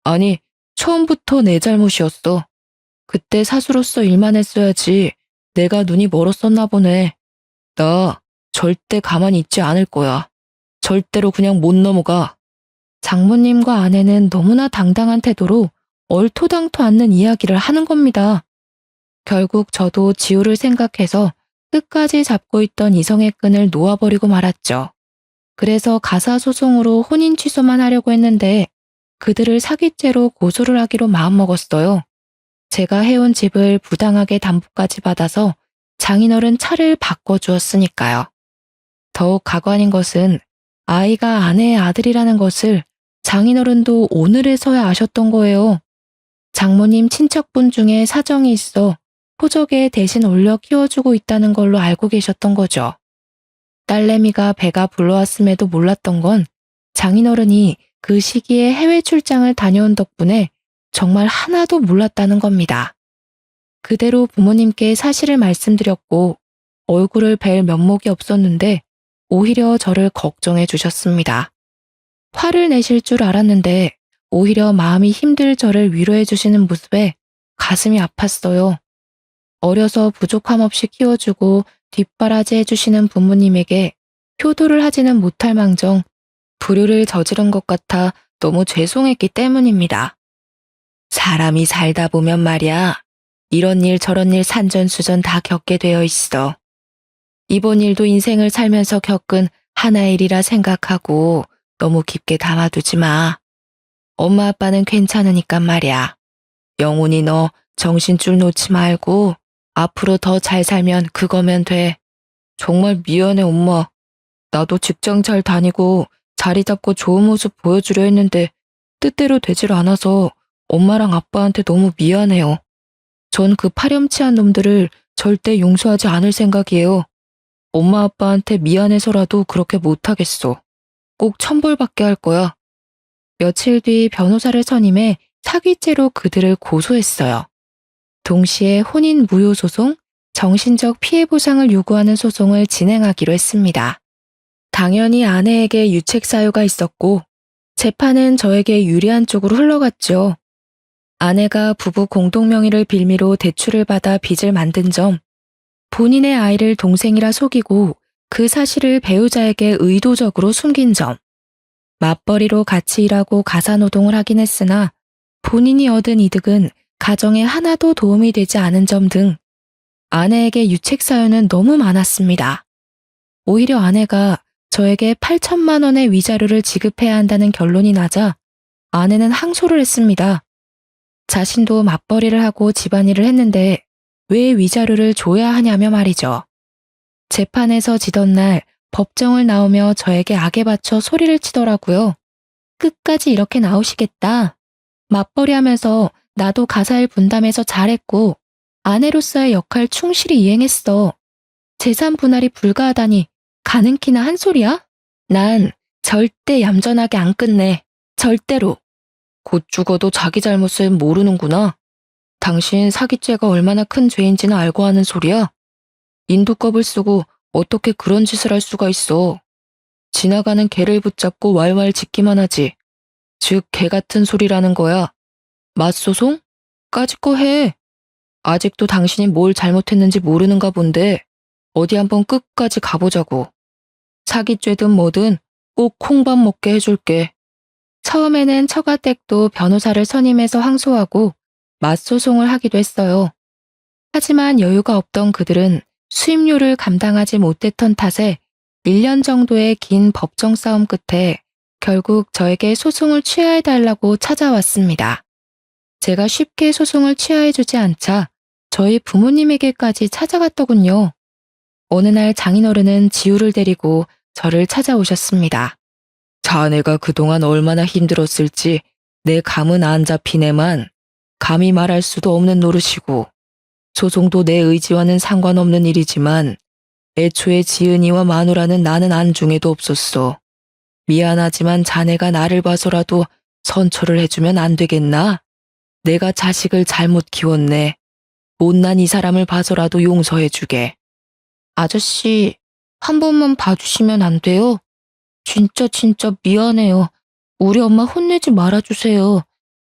아니, 처음부터 내 잘못이었어. 그때 사수로서 일만 했어야지. 내가 눈이 멀었었나 보네. 나 절대 가만히 있지 않을 거야. 절대로 그냥 못 넘어가. 장모님과 아내는 너무나 당당한 태도로 얼토당토 않는 이야기를 하는 겁니다. 결국 저도 지우를 생각해서 끝까지 잡고 있던 이성의 끈을 놓아버리고 말았죠. 그래서 가사소송으로 혼인 취소만 하려고 했는데 그들을 사기죄로 고소를 하기로 마음먹었어요. 제가 해온 집을 부당하게 담보까지 받아서 장인어른 차를 바꿔주었으니까요. 더욱 가관인 것은 아이가 아내의 아들이라는 것을 장인어른도 오늘에서야 아셨던 거예요. 장모님 친척분 중에 사정이 있어 호적에 대신 올려 키워주고 있다는 걸로 알고 계셨던 거죠. 딸내미가 배가 불러왔음에도 몰랐던 건 장인어른이 그 시기에 해외 출장을 다녀온 덕분에 정말 하나도 몰랐다는 겁니다. 그대로 부모님께 사실을 말씀드렸고 얼굴을 뵐 면목이 없었는데 오히려 저를 걱정해 주셨습니다. 화를 내실 줄 알았는데 오히려 마음이 힘들 저를 위로해 주시는 모습에 가슴이 아팠어요. 어려서 부족함 없이 키워주고 뒷바라지 해주시는 부모님에게 효도를 하지는 못할 망정 불효를 저지른 것 같아 너무 죄송했기 때문입니다. 사람이 살다 보면 말이야, 이런 일 저런 일 산전수전 다 겪게 되어 있어. 이번 일도 인생을 살면서 겪은 하나의 일이라 생각하고 너무 깊게 담아두지 마. 엄마 아빠는 괜찮으니까 말이야. 영훈이 너 정신줄 놓지 말고 앞으로 더 잘 살면 그거면 돼. 정말 미안해 엄마. 나도 직장 잘 다니고 자리 잡고 좋은 모습 보여주려 했는데 뜻대로 되질 않아서 엄마랑 아빠한테 너무 미안해요. 전 그 파렴치한 놈들을 절대 용서하지 않을 생각이에요. 엄마 아빠한테 미안해서라도 그렇게 못하겠어. 꼭 천벌받게 할 거야. 며칠 뒤 변호사를 선임해 사기죄로 그들을 고소했어요. 동시에 혼인 무효 소송, 정신적 피해 보상을 요구하는 소송을 진행하기로 했습니다. 당연히 아내에게 유책 사유가 있었고 재판은 저에게 유리한 쪽으로 흘러갔죠. 아내가 부부 공동명의를 빌미로 대출을 받아 빚을 만든 점, 본인의 아이를 동생이라 속이고 그 사실을 배우자에게 의도적으로 숨긴 점, 맞벌이로 같이 일하고 가사노동을 하긴 했으나 본인이 얻은 이득은 가정에 하나도 도움이 되지 않은 점 등 아내에게 유책 사유는 너무 많았습니다. 오히려 아내가 저에게 8천만 원의 위자료를 지급해야 한다는 결론이 나자 아내는 항소를 했습니다. 자신도 맞벌이를 하고 집안일을 했는데 왜 위자료를 줘야 하냐며 말이죠. 재판에서 지던 날 법정을 나오며 저에게 악에 받쳐 소리를 치더라고요. 끝까지 이렇게 나오시겠다. 맞벌이 하면서 나도 가사일 분담해서 잘했고 아내로서의 역할 충실히 이행했어. 재산 분할이 불가하다니 가능키나 한 소리야? 난 절대 얌전하게 안 끝내. 절대로. 곧 죽어도 자기 잘못을 모르는구나. 당신 사기죄가 얼마나 큰 죄인지는 알고 하는 소리야? 인두껍을 쓰고 어떻게 그런 짓을 할 수가 있어. 지나가는 개를 붙잡고 왈왈 짖기만 하지. 즉 개 같은 소리라는 거야. 맞소송? 까짓 거 해. 아직도 당신이 뭘 잘못했는지 모르는가 본데 어디 한번 끝까지 가보자고. 사기죄든 뭐든 꼭 콩밥 먹게 해줄게. 처음에는 처가댁도 변호사를 선임해서 항소하고 맞소송을 하기도 했어요. 하지만 여유가 없던 그들은 수임료를 감당하지 못했던 탓에 1년 정도의 긴 법정 싸움 끝에 결국 저에게 소송을 취하해달라고 찾아왔습니다. 제가 쉽게 소송을 취하해주지 않자 저희 부모님에게까지 찾아갔더군요. 어느 날 장인어른은 지우를 데리고 저를 찾아오셨습니다. 자네가 그동안 얼마나 힘들었을지 내 감은 안 잡히네만 감히 말할 수도 없는 노릇이고 소송도 내 의지와는 상관없는 일이지만 애초에 지은이와 마누라는 나는 안중에도 없었어. 미안하지만 자네가 나를 봐서라도 선처를 해주면 안 되겠나? 내가 자식을 잘못 키웠네. 못난 이 사람을 봐서라도 용서해주게. 아저씨, 한 번만 봐주시면 안 돼요? 진짜 미안해요. 우리 엄마 혼내지 말아주세요.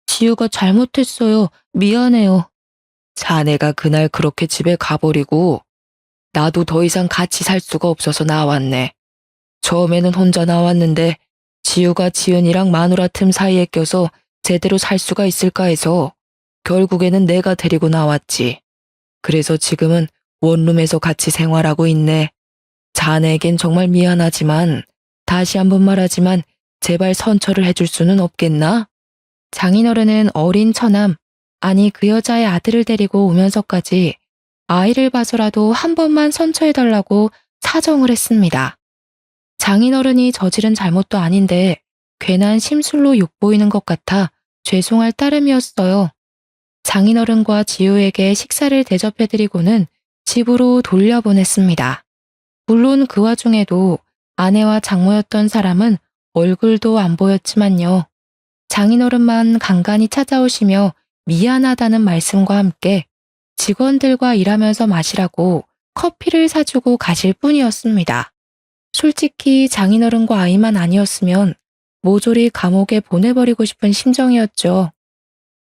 지우가 잘못했어요. 미안해요. 자네가 그날 그렇게 집에 가버리고 나도 더 이상 같이 살 수가 없어서 나왔네. 처음에는 혼자 나왔는데 지우가 지은이랑 마누라 틈 사이에 껴서 제대로 살 수가 있을까 해서 결국에는 내가 데리고 나왔지. 그래서 지금은 원룸에서 같이 생활하고 있네. 자네에겐 정말 미안하지만 다시 한번 말하지만 제발 선처를 해줄 수는 없겠나? 장인어른은 어린 처남, 아니 그 여자의 아들을 데리고 오면서까지 아이를 봐서라도 한 번만 선처해달라고 사정을 했습니다. 장인어른이 저지른 잘못도 아닌데 괜한 심술로 욕보이는 것 같아 죄송할 따름이었어요. 장인어른과 지우에게 식사를 대접해드리고는 집으로 돌려보냈습니다. 물론 그 와중에도 아내와 장모였던 사람은 얼굴도 안 보였지만요. 장인어른만 간간히 찾아오시며 미안하다는 말씀과 함께 직원들과 일하면서 마시라고 커피를 사주고 가실 뿐이었습니다. 솔직히 장인어른과 아이만 아니었으면 모조리 감옥에 보내버리고 싶은 심정이었죠.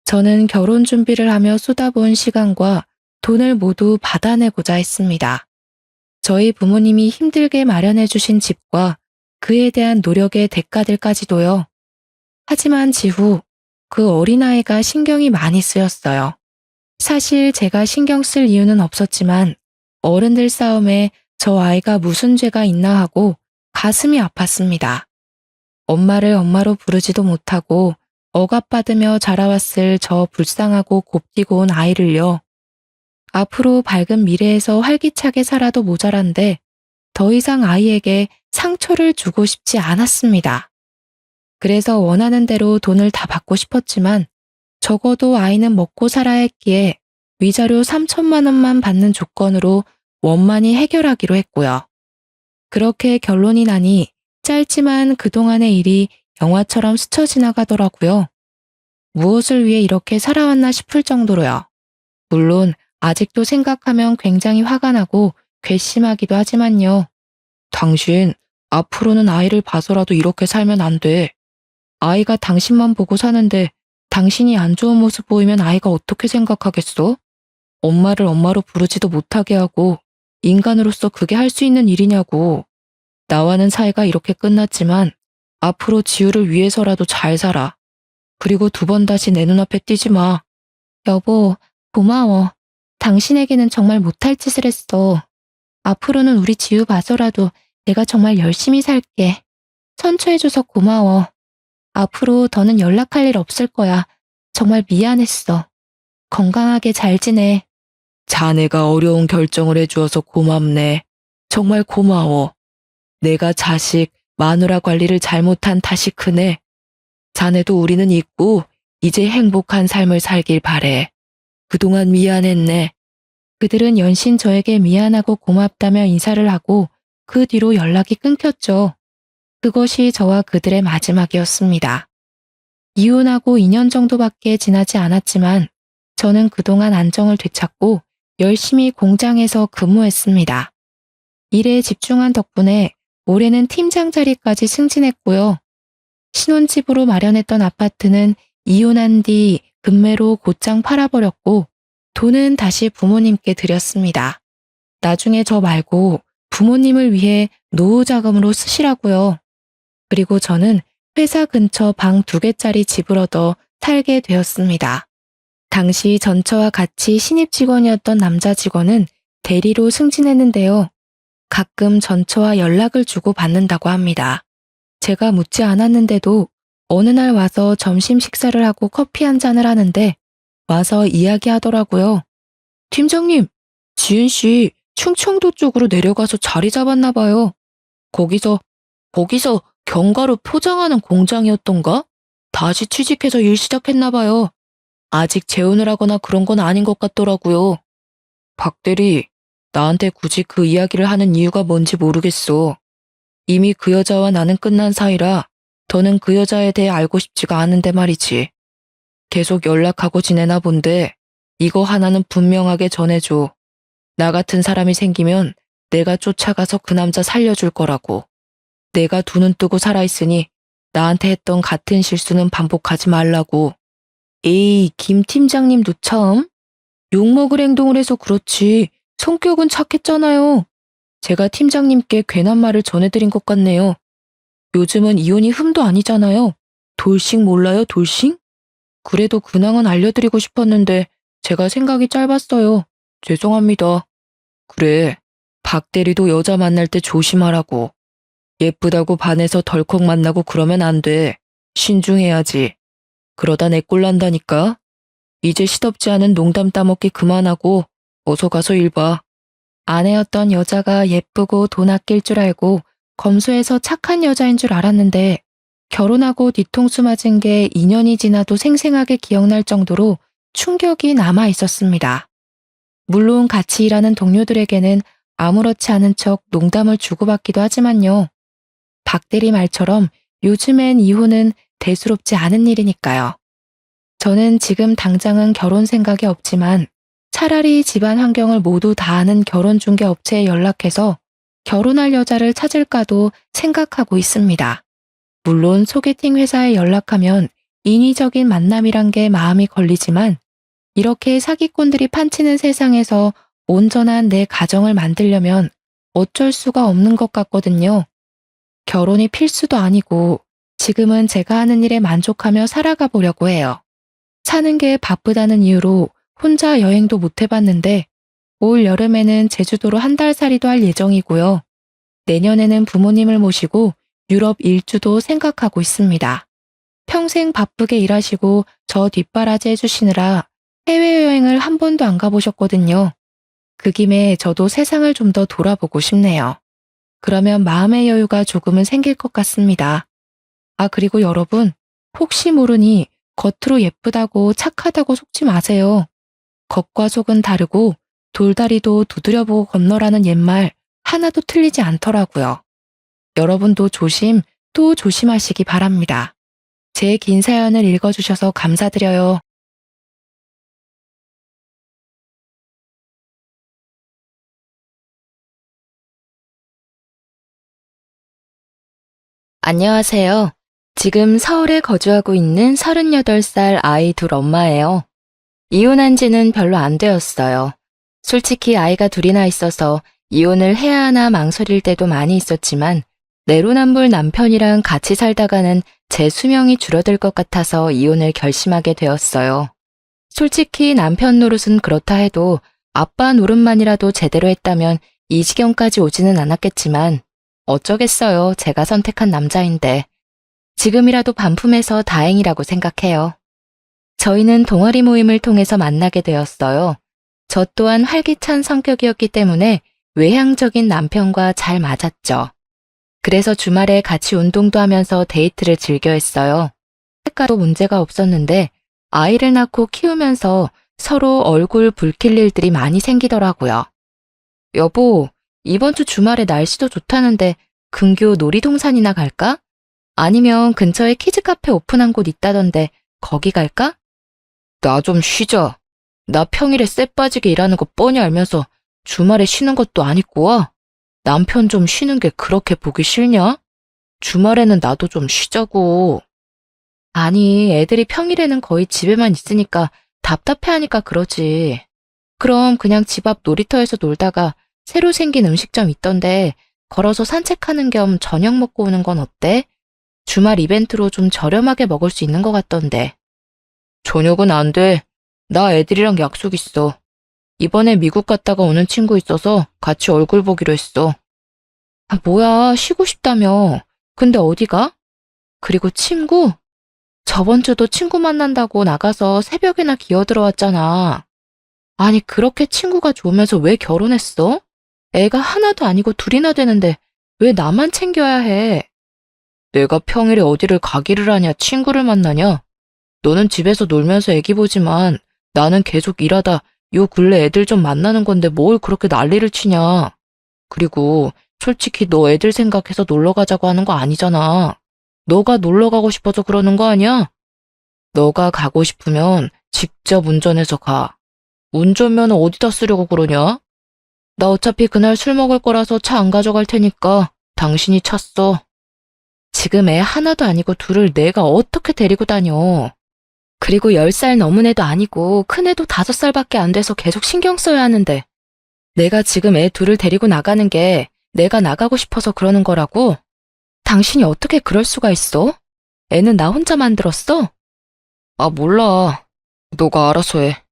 저는 결혼 준비를 하며 쏟아부은 시간과 돈을 모두 받아내고자 했습니다. 저희 부모님이 힘들게 마련해 주신 집과 그에 대한 노력의 대가들까지도요. 하지만 지후 그 어린아이가 신경이 많이 쓰였어요. 사실 제가 신경 쓸 이유는 없었지만 어른들 싸움에 저 아이가 무슨 죄가 있나 하고 가슴이 아팠습니다. 엄마를 엄마로 부르지도 못하고 억압받으며 자라왔을 저 불쌍하고 곱디고 온 아이를요. 앞으로 밝은 미래에서 활기차게 살아도 모자란데 더 이상 아이에게 상처를 주고 싶지 않았습니다. 그래서 원하는 대로 돈을 다 받고 싶었지만 적어도 아이는 먹고 살아야 했기에 위자료 3천만 원만 받는 조건으로 원만히 해결하기로 했고요. 그렇게 결론이 나니 짧지만 그동안의 일이 영화처럼 스쳐 지나가더라고요. 무엇을 위해 이렇게 살아왔나 싶을 정도로요. 물론 아직도 생각하면 굉장히 화가 나고 괘씸하기도 하지만요. 당신 앞으로는 아이를 봐서라도 이렇게 살면 안 돼. 아이가 당신만 보고 사는데 당신이 안 좋은 모습 보이면 아이가 어떻게 생각하겠어? 엄마를 엄마로 부르지도 못하게 하고 인간으로서 그게 할 수 있는 일이냐고. 나와는 사이가 이렇게 끝났지만 앞으로 지우를 위해서라도 잘 살아. 그리고 두 번 다시 내 눈앞에 띄지 마. 여보, 고마워. 당신에게는 정말 못할 짓을 했어. 앞으로는 우리 지우 봐서라도 내가 정말 열심히 살게. 선처해줘서 고마워. 앞으로 더는 연락할 일 없을 거야. 정말 미안했어. 건강하게 잘 지내. 자네가 어려운 결정을 해주어서 고맙네. 정말 고마워. 내가 자식, 마누라 관리를 잘못한 탓이 크네. 자네도 우리는 있고 이제 행복한 삶을 살길 바래. 그동안 미안했네. 그들은 연신 저에게 미안하고 고맙다며 인사를 하고 그 뒤로 연락이 끊겼죠. 그것이 저와 그들의 마지막이었습니다. 이혼하고 2년 정도밖에 지나지 않았지만 저는 그동안 안정을 되찾고 열심히 공장에서 근무했습니다. 일에 집중한 덕분에 올해는 팀장 자리까지 승진했고요. 신혼집으로 마련했던 아파트는 이혼한 뒤 급매로 곧장 팔아버렸고 돈은 다시 부모님께 드렸습니다. 나중에 저 말고 부모님을 위해 노후 자금으로 쓰시라고요. 그리고 저는 회사 근처 방 2개짜리 집을 얻어 살게 되었습니다. 당시 전처와 같이 신입 직원이었던 남자 직원은 대리로 승진했는데요. 가끔 전처와 연락을 주고 받는다고 합니다. 제가 묻지 않았는데도 어느 날 와서 점심 식사를 하고 커피 한 잔을 하는데 와서 이야기하더라고요. 팀장님, 지은 씨 충청도 쪽으로 내려가서 자리 잡았나 봐요. 거기서 견과류 포장하는 공장이었던가? 다시 취직해서 일 시작했나 봐요. 아직 재혼을 하거나 그런 건 아닌 것 같더라고요. 박 대리, 나한테 굳이 그 이야기를 하는 이유가 뭔지 모르겠어. 이미 그 여자와 나는 끝난 사이라 더는 그 여자에 대해 알고 싶지가 않은데 말이지. 계속 연락하고 지내나 본데 이거 하나는 분명하게 전해줘. 나 같은 사람이 생기면 내가 쫓아가서 그 남자 살려줄 거라고. 내가 두 눈 뜨고 살아있으니 나한테 했던 같은 실수는 반복하지 말라고. 에이, 김 팀장님도 참. 욕먹을 행동을 해서 그렇지 성격은 착했잖아요. 제가 팀장님께 괜한 말을 전해드린 것 같네요. 요즘은 이혼이 흠도 아니잖아요. 돌싱 몰라요, 돌싱? 그래도 근황은 알려드리고 싶었는데 제가 생각이 짧았어요. 죄송합니다. 그래, 박 대리도 여자 만날 때 조심하라고. 예쁘다고 반해서 덜컥 만나고 그러면 안 돼. 신중해야지. 그러다 내 꼴 난다니까. 이제 시덥지 않은 농담 따먹기 그만하고 어서 가서 일 봐. 아내였던 여자가 예쁘고 돈 아낄 줄 알고 검소해서 착한 여자인 줄 알았는데 결혼하고 뒤통수 맞은 게 2년이 지나도 생생하게 기억날 정도로 충격이 남아 있었습니다. 물론 같이 일하는 동료들에게는 아무렇지 않은 척 농담을 주고받기도 하지만요. 박대리 말처럼 요즘엔 이혼은 대수롭지 않은 일이니까요. 저는 지금 당장은 결혼 생각이 없지만 차라리 집안 환경을 모두 다 아는 결혼중개 업체에 연락해서 결혼할 여자를 찾을까도 생각하고 있습니다. 물론 소개팅 회사에 연락하면 인위적인 만남이란 게 마음이 걸리지만 이렇게 사기꾼들이 판치는 세상에서 온전한 내 가정을 만들려면 어쩔 수가 없는 것 같거든요. 결혼이 필수도 아니고 지금은 제가 하는 일에 만족하며 살아가 보려고 해요. 사는 게 바쁘다는 이유로 혼자 여행도 못 해봤는데 올 여름에는 제주도로 한 달 살이도 할 예정이고요. 내년에는 부모님을 모시고 유럽 일주도 생각하고 있습니다. 평생 바쁘게 일하시고 저 뒷바라지 해주시느라 해외여행을 한 번도 안 가보셨거든요. 그 김에 저도 세상을 좀 더 돌아보고 싶네요. 그러면 마음의 여유가 조금은 생길 것 같습니다. 아, 그리고 여러분, 혹시 모르니 겉으로 예쁘다고 착하다고 속지 마세요. 겉과 속은 다르고 돌다리도 두드려보고 건너라는 옛말 하나도 틀리지 않더라고요. 여러분도 조심 또 조심하시기 바랍니다. 제 긴 사연을 읽어주셔서 감사드려요. 안녕하세요. 지금 서울에 거주하고 있는 38살 아이 둘 엄마예요. 이혼한 지는 별로 안 되었어요. 솔직히 아이가 둘이나 있어서 이혼을 해야 하나 망설일 때도 많이 있었지만 내로남불 남편이랑 같이 살다가는 제 수명이 줄어들 것 같아서 이혼을 결심하게 되었어요. 솔직히 남편 노릇은 그렇다 해도 아빠 노릇만이라도 제대로 했다면 이 지경까지 오지는 않았겠지만 어쩌겠어요. 제가 선택한 남자인데. 지금이라도 반품해서 다행이라고 생각해요. 저희는 동아리 모임을 통해서 만나게 되었어요. 저 또한 활기찬 성격이었기 때문에 외향적인 남편과 잘 맞았죠. 그래서 주말에 같이 운동도 하면서 데이트를 즐겨 했어요. 색깔도 문제가 없었는데 아이를 낳고 키우면서 서로 얼굴 붉힐 일들이 많이 생기더라고요. 여보, 이번 주 주말에 날씨도 좋다는데 근교 놀이동산이나 갈까? 아니면 근처에 키즈카페 오픈한 곳 있다던데 거기 갈까? 나 좀 쉬자. 나 평일에 쎄 빠지게 일하는 거 뻔히 알면서 주말에 쉬는 것도 안 입고 와. 남편 좀 쉬는 게 그렇게 보기 싫냐? 주말에는 나도 좀 쉬자고. 아니, 애들이 평일에는 거의 집에만 있으니까 답답해하니까 그러지. 그럼 그냥 집 앞 놀이터에서 놀다가 새로 생긴 음식점 있던데 걸어서 산책하는 겸 저녁 먹고 오는 건 어때? 주말 이벤트로 좀 저렴하게 먹을 수 있는 것 같던데. 저녁은 안 돼. 나 애들이랑 약속 있어. 이번에 미국 갔다가 오는 친구 있어서 같이 얼굴 보기로 했어. 아, 뭐야, 쉬고 싶다며. 근데 어디 가? 그리고 친구? 저번 주도 친구 만난다고 나가서 새벽에나 기어 들어왔잖아. 아니, 그렇게 친구가 좋으면서 왜 결혼했어? 애가 하나도 아니고 둘이나 되는데 왜 나만 챙겨야 해? 내가 평일에 어디를 가기를 하냐, 친구를 만나냐? 너는 집에서 놀면서 애기 보지만 나는 계속 일하다 요 근래 애들 좀 만나는 건데 뭘 그렇게 난리를 치냐. 그리고 솔직히 너 애들 생각해서 놀러 가자고 하는 거 아니잖아. 너가 놀러 가고 싶어서 그러는 거 아니야? 너가 가고 싶으면 직접 운전해서 가. 운전면허 어디다 쓰려고 그러냐? 나 어차피 그날 술 먹을 거라서 차 안 가져갈 테니까 당신이 차 써. 지금 애 하나도 아니고 둘을 내가 어떻게 데리고 다녀. 그리고 10살 넘은 애도 아니고 큰 애도 5살밖에 안 돼서 계속 신경 써야 하는데 내가 지금 애 둘을 데리고 나가는 게 내가 나가고 싶어서 그러는 거라고? 당신이 어떻게 그럴 수가 있어? 애는 나 혼자 만들었어? 아, 몰라. 너가 알아서 해.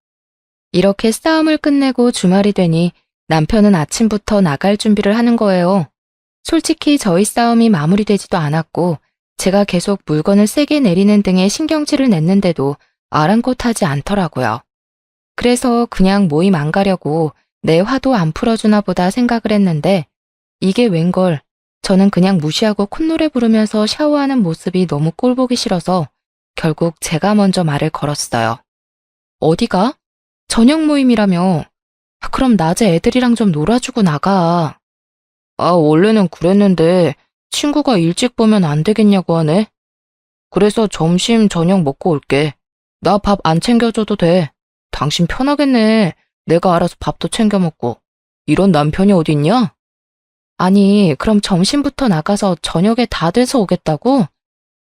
이렇게 싸움을 끝내고 주말이 되니 남편은 아침부터 나갈 준비를 하는 거예요. 솔직히 저희 싸움이 마무리되지도 않았고 제가 계속 물건을 세게 내리는 등의 신경질을 냈는데도 아랑곳하지 않더라고요. 그래서 그냥 모임 안 가려고 내 화도 안 풀어주나 보다 생각을 했는데 이게 웬걸 저는 그냥 무시하고 콧노래 부르면서 샤워하는 모습이 너무 꼴보기 싫어서 결국 제가 먼저 말을 걸었어요. 어디가? 저녁 모임이라며. 그럼 낮에 애들이랑 좀 놀아주고 나가. 아, 원래는 그랬는데 친구가 일찍 보면 안 되겠냐고 하네. 그래서 점심, 저녁 먹고 올게. 나 밥 안 챙겨줘도 돼. 당신 편하겠네. 내가 알아서 밥도 챙겨 먹고. 이런 남편이 어딨냐? 아니, 그럼 점심부터 나가서 저녁에 다 돼서 오겠다고?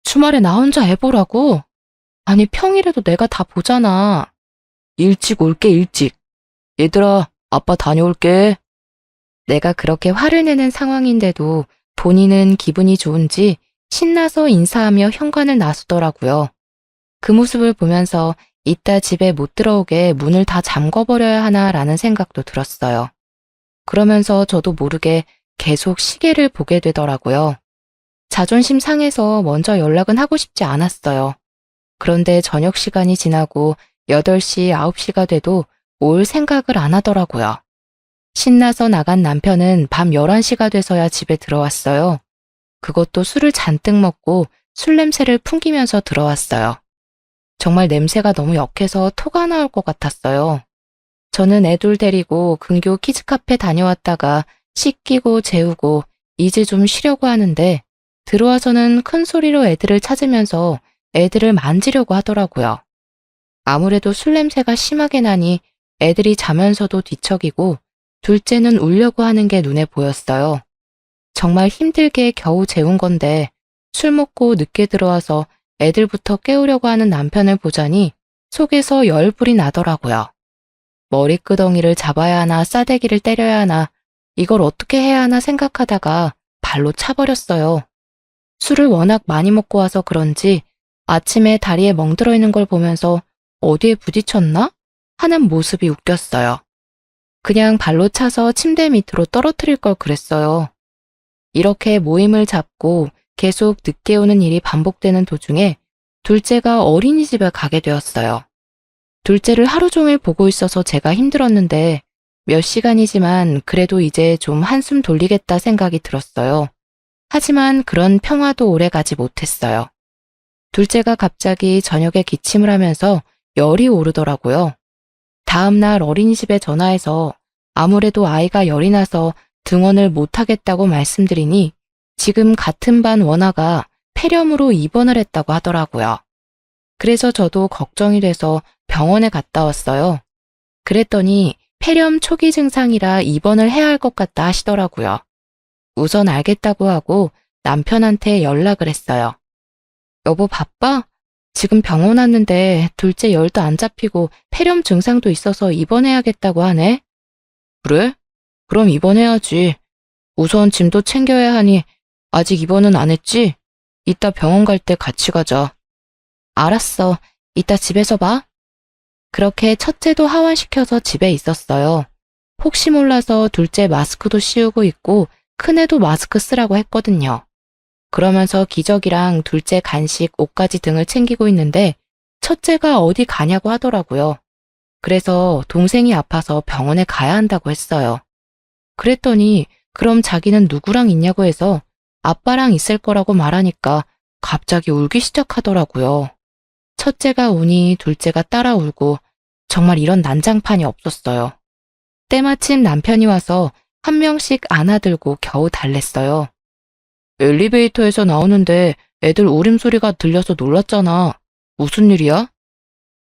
주말에 나 혼자 애 보라고? 아니, 평일에도 내가 다 보잖아. 일찍 올게, 일찍. 얘들아, 아빠 다녀올게. 내가 그렇게 화를 내는 상황인데도 본인은 기분이 좋은지 신나서 인사하며 현관을 나서더라고요. 그 모습을 보면서 이따 집에 못 들어오게 문을 다 잠궈버려야 하나라는 생각도 들었어요. 그러면서 저도 모르게 계속 시계를 보게 되더라고요. 자존심 상해서 먼저 연락은 하고 싶지 않았어요. 그런데 저녁 시간이 지나고 8시, 9시가 돼도 올 생각을 안 하더라고요. 신나서 나간 남편은 밤 11시가 돼서야 집에 들어왔어요. 그것도 술을 잔뜩 먹고 술 냄새를 풍기면서 들어왔어요. 정말 냄새가 너무 역해서 토가 나올 것 같았어요. 저는 애들 데리고 근교 키즈카페 다녀왔다가 씻기고 재우고 이제 좀 쉬려고 하는데 들어와서는 큰 소리로 애들을 찾으면서 애들을 만지려고 하더라고요. 아무래도 술 냄새가 심하게 나니 애들이 자면서도 뒤척이고 둘째는 울려고 하는 게 눈에 보였어요. 정말 힘들게 겨우 재운 건데 술 먹고 늦게 들어와서 애들부터 깨우려고 하는 남편을 보자니 속에서 열불이 나더라고요. 머리끄덩이를 잡아야 하나 싸대기를 때려야 하나 이걸 어떻게 해야 하나 생각하다가 발로 차버렸어요. 술을 워낙 많이 먹고 와서 그런지 아침에 다리에 멍들어 있는 걸 보면서 어디에 부딪혔나? 하는 모습이 웃겼어요. 그냥 발로 차서 침대 밑으로 떨어뜨릴 걸 그랬어요. 이렇게 모임을 잡고 계속 늦게 오는 일이 반복되는 도중에 둘째가 어린이집에 가게 되었어요. 둘째를 하루 종일 보고 있어서 제가 힘들었는데 몇 시간이지만 그래도 이제 좀 한숨 돌리겠다 생각이 들었어요. 하지만 그런 평화도 오래 가지 못했어요. 둘째가 갑자기 저녁에 기침을 하면서 열이 오르더라고요. 다음날 어린이집에 전화해서 아무래도 아이가 열이 나서 등원을 못하겠다고 말씀드리니 지금 같은 반 원아가 폐렴으로 입원을 했다고 하더라고요. 그래서 저도 걱정이 돼서 병원에 갔다 왔어요. 그랬더니 폐렴 초기 증상이라 입원을 해야 할 것 같다 하시더라고요. 우선 알겠다고 하고 남편한테 연락을 했어요. 여보 바빠? 지금 병원 왔는데 둘째 열도 안 잡히고 폐렴 증상도 있어서 입원해야겠다고 하네. 그래? 그럼 입원해야지. 우선 짐도 챙겨야 하니 아직 입원은 안 했지? 이따 병원 갈 때 같이 가자. 알았어. 이따 집에서 봐. 그렇게 첫째도 하원시켜서 집에 있었어요. 혹시 몰라서 둘째 마스크도 씌우고 있고 큰애도 마스크 쓰라고 했거든요. 그러면서 기저귀랑 둘째 간식, 옷가지 등을 챙기고 있는데 첫째가 어디 가냐고 하더라고요. 그래서 동생이 아파서 병원에 가야 한다고 했어요. 그랬더니 그럼 자기는 누구랑 있냐고 해서 아빠랑 있을 거라고 말하니까 갑자기 울기 시작하더라고요. 첫째가 우니 둘째가 따라 울고 정말 이런 난장판이 없었어요. 때마침 남편이 와서 한 명씩 안아들고 겨우 달랬어요. 엘리베이터에서 나오는데 애들 울음소리가 들려서 놀랐잖아. 무슨 일이야?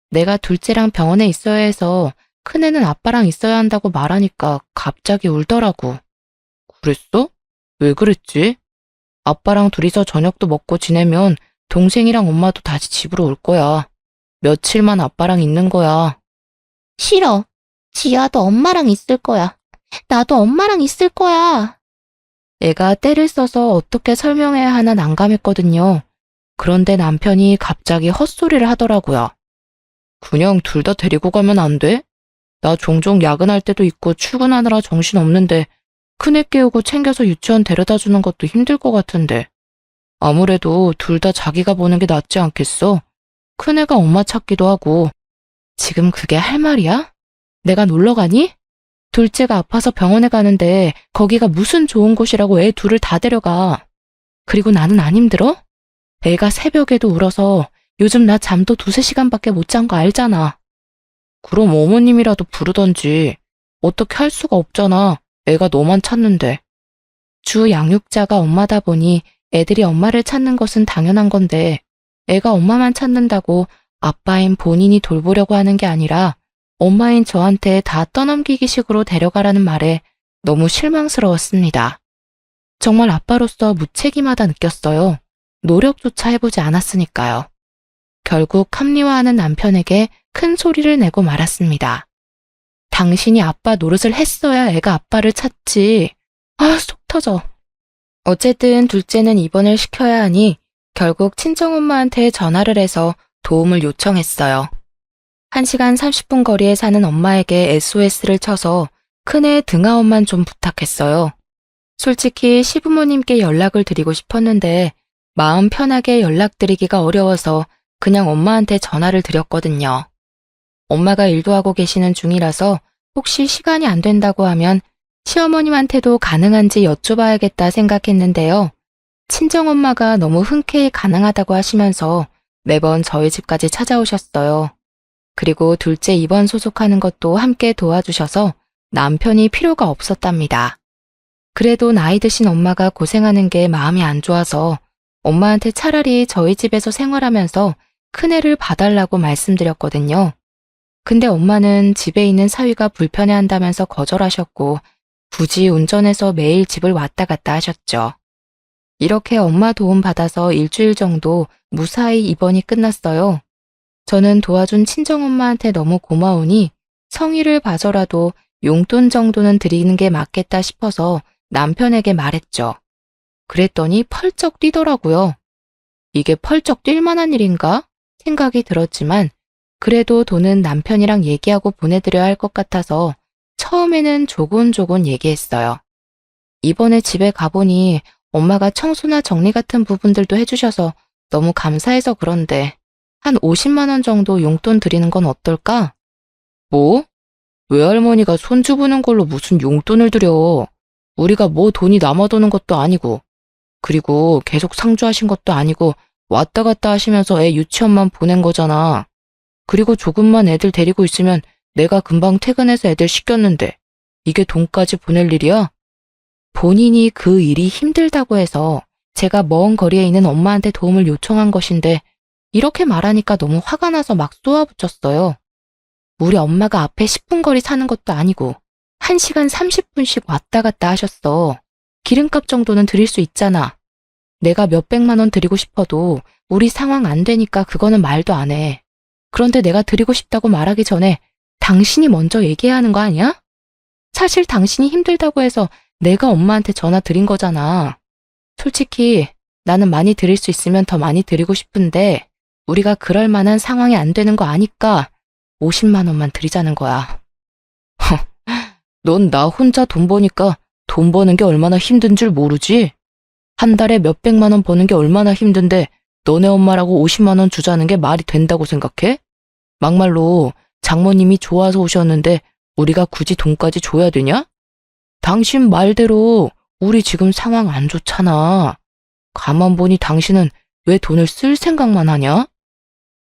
내가 둘째랑 병원에 있어야 해서 큰애는 아빠랑 있어야 한다고 말하니까 갑자기 울더라고. 그랬어? 왜 그랬지? 아빠랑 둘이서 저녁도 먹고 지내면 동생이랑 엄마도 다시 집으로 올 거야. 며칠만 아빠랑 있는 거야. 싫어. 지아도 엄마랑 있을 거야. 나도 엄마랑 있을 거야. 애가 떼를 써서 어떻게 설명해야 하나 난감했거든요. 그런데 남편이 갑자기 헛소리를 하더라고요. 그냥 둘 다 데리고 가면 안 돼? 나 종종 야근할 때도 있고 출근하느라 정신 없는데 큰애 깨우고 챙겨서 유치원 데려다 주는 것도 힘들 것 같은데. 아무래도 둘 다 자기가 보는 게 낫지 않겠어? 큰애가 엄마 찾기도 하고. 지금 그게 할 말이야? 내가 놀러 가니? 둘째가 아파서 병원에 가는데 거기가 무슨 좋은 곳이라고 애 둘을 다 데려가. 그리고 나는 안 힘들어? 애가 새벽에도 울어서 요즘 나 잠도 2~3시간밖에 못 잔 거 알잖아. 그럼 어머님이라도 부르던지. 어떻게 할 수가 없잖아. 애가 너만 찾는데. 주 양육자가 엄마다 보니 애들이 엄마를 찾는 것은 당연한 건데 애가 엄마만 찾는다고 아빠인 본인이 돌보려고 하는 게 아니라 엄마인 저한테 다 떠넘기기 식으로 데려가라는 말에 너무 실망스러웠습니다. 정말 아빠로서 무책임하다 느꼈어요. 노력조차 해보지 않았으니까요. 결국 합리화하는 남편에게 큰 소리를 내고 말았습니다. 당신이 아빠 노릇을 했어야 애가 아빠를 찾지. 아, 속 터져. 어쨌든 둘째는 입원을 시켜야 하니 결국 친정엄마한테 전화를 해서 도움을 요청했어요. 1시간 30분 거리에 사는 엄마에게 SOS를 쳐서 큰애 등하원만 좀 부탁했어요. 솔직히 시부모님께 연락을 드리고 싶었는데 마음 편하게 연락드리기가 어려워서 그냥 엄마한테 전화를 드렸거든요. 엄마가 일도 하고 계시는 중이라서 혹시 시간이 안 된다고 하면 시어머님한테도 가능한지 여쭤봐야겠다 생각했는데요. 친정엄마가 너무 흔쾌히 가능하다고 하시면서 매번 저희 집까지 찾아오셨어요. 그리고 둘째 입원 소속하는 것도 함께 도와주셔서 남편이 필요가 없었답니다. 그래도 나이 드신 엄마가 고생하는 게 마음이 안 좋아서 엄마한테 차라리 저희 집에서 생활하면서 큰애를 봐달라고 말씀드렸거든요. 근데 엄마는 집에 있는 사위가 불편해한다면서 거절하셨고 굳이 운전해서 매일 집을 왔다 갔다 하셨죠. 이렇게 엄마 도움 받아서 일주일 정도 무사히 입원이 끝났어요. 저는 도와준 친정엄마한테 너무 고마우니 성의를 봐서라도 용돈 정도는 드리는 게 맞겠다 싶어서 남편에게 말했죠. 그랬더니 펄쩍 뛰더라고요. 이게 펄쩍 뛸 만한 일인가? 생각이 들었지만 그래도 돈은 남편이랑 얘기하고 보내드려야 할 것 같아서 처음에는 조곤조곤 얘기했어요. 이번에 집에 가보니 엄마가 청소나 정리 같은 부분들도 해주셔서 너무 감사해서 그런데 한 50만 원 정도 용돈 드리는 건 어떨까? 뭐? 외할머니가 손주 보는 걸로 무슨 용돈을 드려. 우리가 뭐 돈이 남아도는 것도 아니고. 그리고 계속 상주하신 것도 아니고 왔다 갔다 하시면서 애 유치원만 보낸 거잖아. 그리고 조금만 애들 데리고 있으면 내가 금방 퇴근해서 애들 씻겼는데 이게 돈까지 보낼 일이야? 본인이 그 일이 힘들다고 해서 제가 먼 거리에 있는 엄마한테 도움을 요청한 것인데 이렇게 말하니까 너무 화가 나서 막 쏘아붙였어요. 우리 엄마가 앞에 10분 거리 사는 것도 아니고 1시간 30분씩 왔다 갔다 하셨어. 기름값 정도는 드릴 수 있잖아. 내가 몇백만 원 드리고 싶어도 우리 상황 안 되니까 그거는 말도 안 해. 그런데 내가 드리고 싶다고 말하기 전에 당신이 먼저 얘기해야 하는 거 아니야? 사실 당신이 힘들다고 해서 내가 엄마한테 전화 드린 거잖아. 솔직히 나는 많이 드릴 수 있으면 더 많이 드리고 싶은데 우리가 그럴 만한 상황이 안 되는 거 아니까 50만 원만 드리자는 거야. 넌 나 혼자 돈 버니까 돈 버는 게 얼마나 힘든 줄 모르지? 한 달에 몇백만 원 버는 게 얼마나 힘든데 너네 엄마라고 50만 원 주자는 게 말이 된다고 생각해? 막말로 장모님이 좋아서 오셨는데 우리가 굳이 돈까지 줘야 되냐? 당신 말대로 우리 지금 상황 안 좋잖아. 가만 보니 당신은 왜 돈을 쓸 생각만 하냐?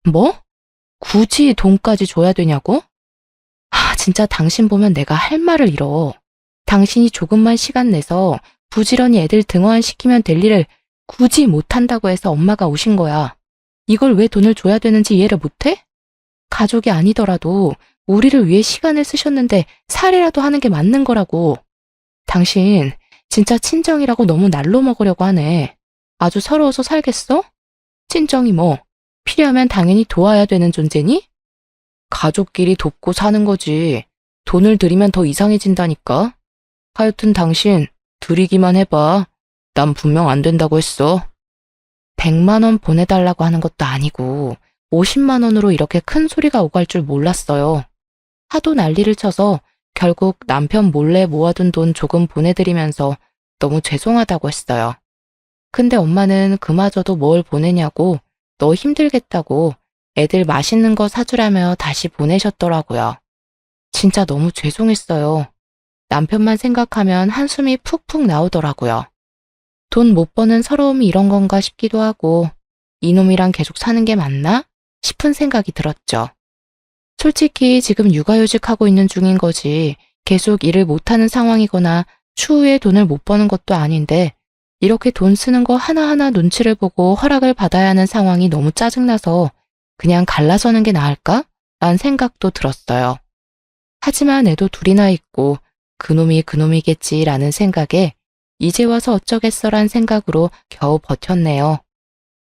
뭐? 굳이 돈까지 줘야 되냐고? 진짜 당신 보면 내가 할 말을 잃어. 당신이 조금만 시간 내서 부지런히 애들 등하원 시키면 될 일을 굳이 못한다고 해서 엄마가 오신 거야. 이걸 왜 돈을 줘야 되는지 이해를 못해? 가족이 아니더라도 우리를 위해 시간을 쓰셨는데 살이라도 하는 게 맞는 거라고. 당신 진짜 친정이라고 너무 날로 먹으려고 하네. 아주 서러워서 살겠어? 친정이 뭐 필요하면 당연히 도와야 되는 존재니? 가족끼리 돕고 사는 거지. 돈을 들이면 더 이상해진다니까. 하여튼 당신 드리기만 해봐. 난 분명 안 된다고 했어. 100만 원 보내달라고 하는 것도 아니고 50만 원으로 이렇게 큰 소리가 오갈 줄 몰랐어요. 하도 난리를 쳐서 결국 남편 몰래 모아둔 돈 조금 보내드리면서 너무 죄송하다고 했어요. 근데 엄마는 그마저도 뭘 보내냐고 너 힘들겠다고 애들 맛있는 거 사주라며 다시 보내셨더라고요. 진짜 너무 죄송했어요. 남편만 생각하면 한숨이 푹푹 나오더라고요. 돈 못 버는 서러움이 이런 건가 싶기도 하고 이놈이랑 계속 사는 게 맞나 싶은 생각이 들었죠. 솔직히 지금 육아휴직하고 있는 중인 거지 계속 일을 못하는 상황이거나 추후에 돈을 못 버는 것도 아닌데 이렇게 돈 쓰는 거 하나하나 눈치를 보고 허락을 받아야 하는 상황이 너무 짜증나서 그냥 갈라서는 게 나을까? 라는 생각도 들었어요. 하지만 애도 둘이나 있고 그놈이 그놈이겠지라는 생각에 이제 와서 어쩌겠어란 생각으로 겨우 버텼네요.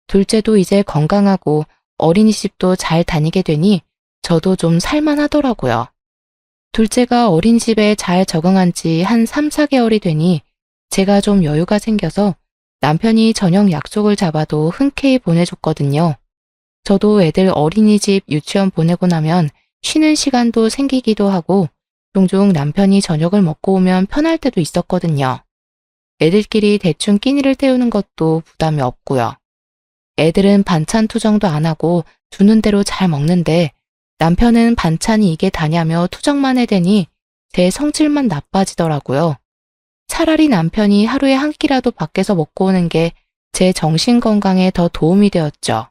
둘째도 이제 건강하고 어린이집도 잘 다니게 되니 저도 좀 살만하더라고요. 둘째가 어린이집에 잘 적응한 지 한 3, 4개월이 되니 제가 좀 여유가 생겨서 남편이 저녁 약속을 잡아도 흔쾌히 보내줬거든요. 저도 애들 어린이집, 유치원 보내고 나면 쉬는 시간도 생기기도 하고 종종 남편이 저녁을 먹고 오면 편할 때도 있었거든요. 애들끼리 대충 끼니를 때우는 것도 부담이 없고요. 애들은 반찬 투정도 안 하고 주는 대로 잘 먹는데 남편은 반찬이 이게 다냐며 투정만 해대니 제 성질만 나빠지더라고요. 차라리 남편이 하루에 한 끼라도 밖에서 먹고 오는 게 제 정신 건강에 더 도움이 되었죠.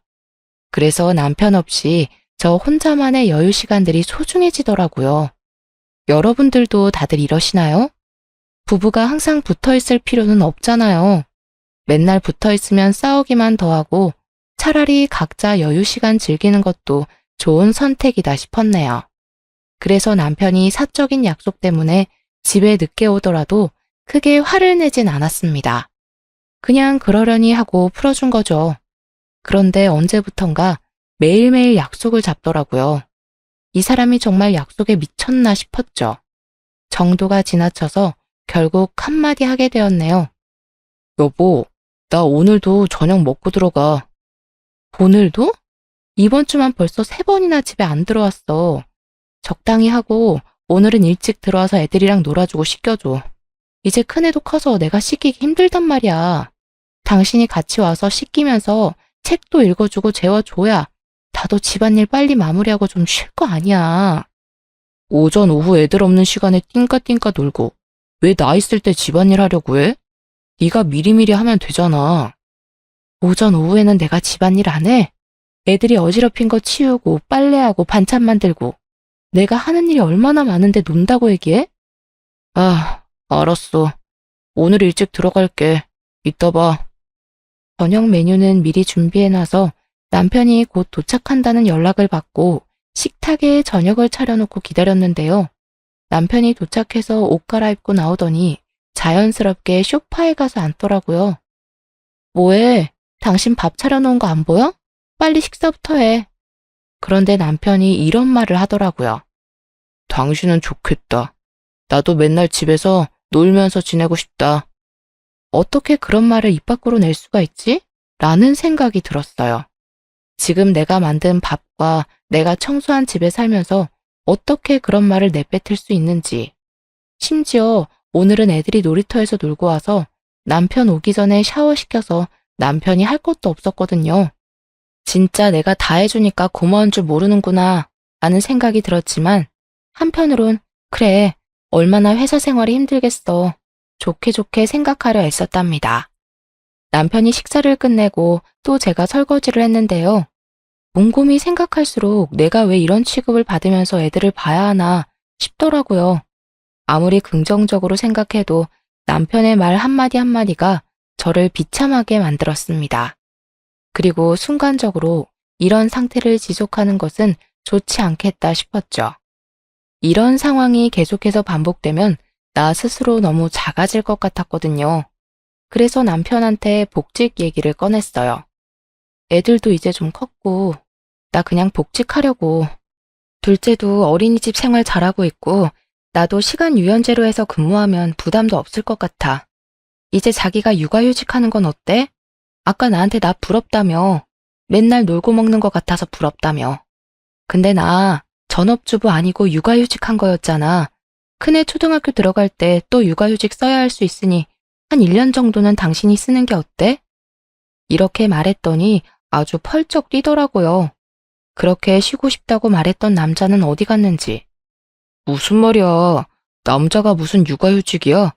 그래서 남편 없이 저 혼자만의 여유 시간들이 소중해지더라고요. 여러분들도 다들 이러시나요? 부부가 항상 붙어 있을 필요는 없잖아요. 맨날 붙어 있으면 싸우기만 더하고 차라리 각자 여유 시간 즐기는 것도 좋은 선택이다 싶었네요. 그래서 남편이 사적인 약속 때문에 집에 늦게 오더라도 크게 화를 내진 않았습니다. 그냥 그러려니 하고 풀어준 거죠. 그런데 언제부턴가 매일매일 약속을 잡더라고요. 이 사람이 정말 약속에 미쳤나 싶었죠. 정도가 지나쳐서 결국 한마디 하게 되었네요. 여보, 나 오늘도 저녁 먹고 들어가. 오늘도? 이번 주만 벌써 3번이나 집에 안 들어왔어. 적당히 하고 오늘은 일찍 들어와서 애들이랑 놀아주고 씻겨줘. 이제 큰애도 커서 내가 씻기기 힘들단 말이야. 당신이 같이 와서 씻기면서 책도 읽어주고 재워줘야 나도 집안일 빨리 마무리하고 좀 쉴 거 아니야. 오전 오후 애들 없는 시간에 띵까띵까 놀고 왜 나 있을 때 집안일 하려고 해? 네가 미리미리 하면 되잖아. 오전 오후에는 내가 집안일 안 해? 애들이 어지럽힌 거 치우고 빨래하고 반찬 만들고 내가 하는 일이 얼마나 많은데 논다고 얘기해? 아, 알았어. 오늘 일찍 들어갈게. 이따 봐. 저녁 메뉴는 미리 준비해놔서 남편이 곧 도착한다는 연락을 받고 식탁에 저녁을 차려놓고 기다렸는데요. 남편이 도착해서 옷 갈아입고 나오더니 자연스럽게 소파에 가서 앉더라고요. 뭐해? 당신 밥 차려놓은 거 안 보여? 빨리 식사부터 해. 그런데 남편이 이런 말을 하더라고요. 당신은 좋겠다. 나도 맨날 집에서 놀면서 지내고 싶다. 어떻게 그런 말을 입 밖으로 낼 수가 있지? 라는 생각이 들었어요. 지금 내가 만든 밥과 내가 청소한 집에 살면서 어떻게 그런 말을 내뱉을 수 있는지. 심지어 오늘은 애들이 놀이터에서 놀고 와서 남편 오기 전에 샤워시켜서 남편이 할 것도 없었거든요. 진짜 내가 다 해주니까 고마운 줄 모르는구나 라는 생각이 들었지만 한편으론 그래, 얼마나 회사 생활이 힘들겠어. 좋게 좋게 생각하려 애썼답니다. 남편이 식사를 끝내고 또 제가 설거지를 했는데요. 곰곰이 생각할수록 내가 왜 이런 취급을 받으면서 애들을 봐야 하나 싶더라고요. 아무리 긍정적으로 생각해도 남편의 말 한마디 한마디가 저를 비참하게 만들었습니다. 그리고 순간적으로 이런 상태를 지속하는 것은 좋지 않겠다 싶었죠. 이런 상황이 계속해서 반복되면 나 스스로 너무 작아질 것 같았거든요. 그래서 남편한테 복직 얘기를 꺼냈어요. 애들도 이제 좀 컸고, 나 그냥 복직하려고. 둘째도 어린이집 생활 잘하고 있고, 나도 시간 유연제로 해서 근무하면 부담도 없을 것 같아. 이제 자기가 육아휴직하는 건 어때? 아까 나한테 나 부럽다며. 맨날 놀고 먹는 것 같아서 부럽다며. 근데 나 전업주부 아니고 육아휴직한 거였잖아. 큰애 초등학교 들어갈 때 또 육아휴직 써야 할 수 있으니 한 1년 정도는 당신이 쓰는 게 어때? 이렇게 말했더니 아주 펄쩍 뛰더라고요. 그렇게 쉬고 싶다고 말했던 남자는 어디 갔는지. 무슨 말이야. 남자가 무슨 육아휴직이야?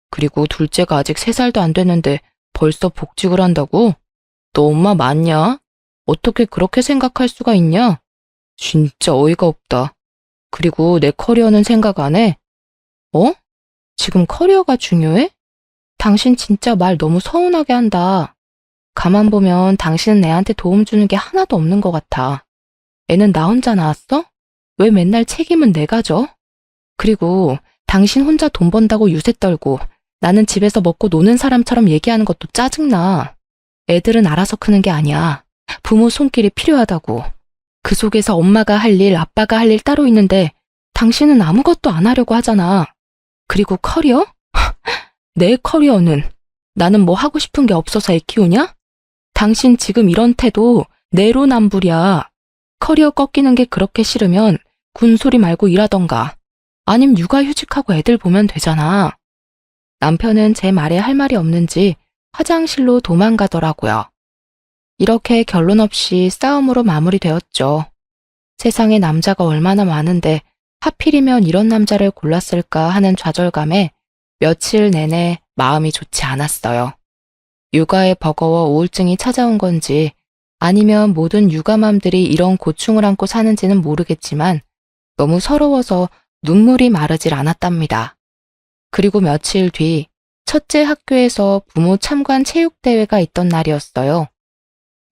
그리고 둘째가 아직 3살도 안 됐는데 벌써 복직을 한다고? 너 엄마 맞냐? 어떻게 그렇게 생각할 수가 있냐? 진짜 어이가 없다. 그리고 내 커리어는 생각 안 해? 어? 지금 커리어가 중요해? 당신 진짜 말 너무 서운하게 한다. 가만 보면 당신은 애한테 도움 주는 게 하나도 없는 것 같아. 애는 나 혼자 낳았어? 왜 맨날 책임은 내가 져? 그리고 당신 혼자 돈 번다고 유세 떨고 나는 집에서 먹고 노는 사람처럼 얘기하는 것도 짜증나. 애들은 알아서 크는 게 아니야. 부모 손길이 필요하다고. 그 속에서 엄마가 할 일, 아빠가 할 일 따로 있는데 당신은 아무것도 안 하려고 하잖아. 그리고 커리어? 내 커리어는 나는 뭐 하고 싶은 게 없어서 애 키우냐? 당신 지금 이런 태도 내로남불이야. 커리어 꺾이는 게 그렇게 싫으면 군소리 말고 일하던가. 아님 육아휴직하고 애들 보면 되잖아. 남편은 제 말에 할 말이 없는지 화장실로 도망가더라고요. 이렇게 결론 없이 싸움으로 마무리되었죠. 세상에 남자가 얼마나 많은데 하필이면 이런 남자를 골랐을까 하는 좌절감에 며칠 내내 마음이 좋지 않았어요. 육아에 버거워 우울증이 찾아온 건지 아니면 모든 육아맘들이 이런 고충을 안고 사는지는 모르겠지만 너무 서러워서 눈물이 마르질 않았답니다. 그리고 며칠 뒤 첫째 학교에서 부모 참관 체육대회가 있던 날이었어요.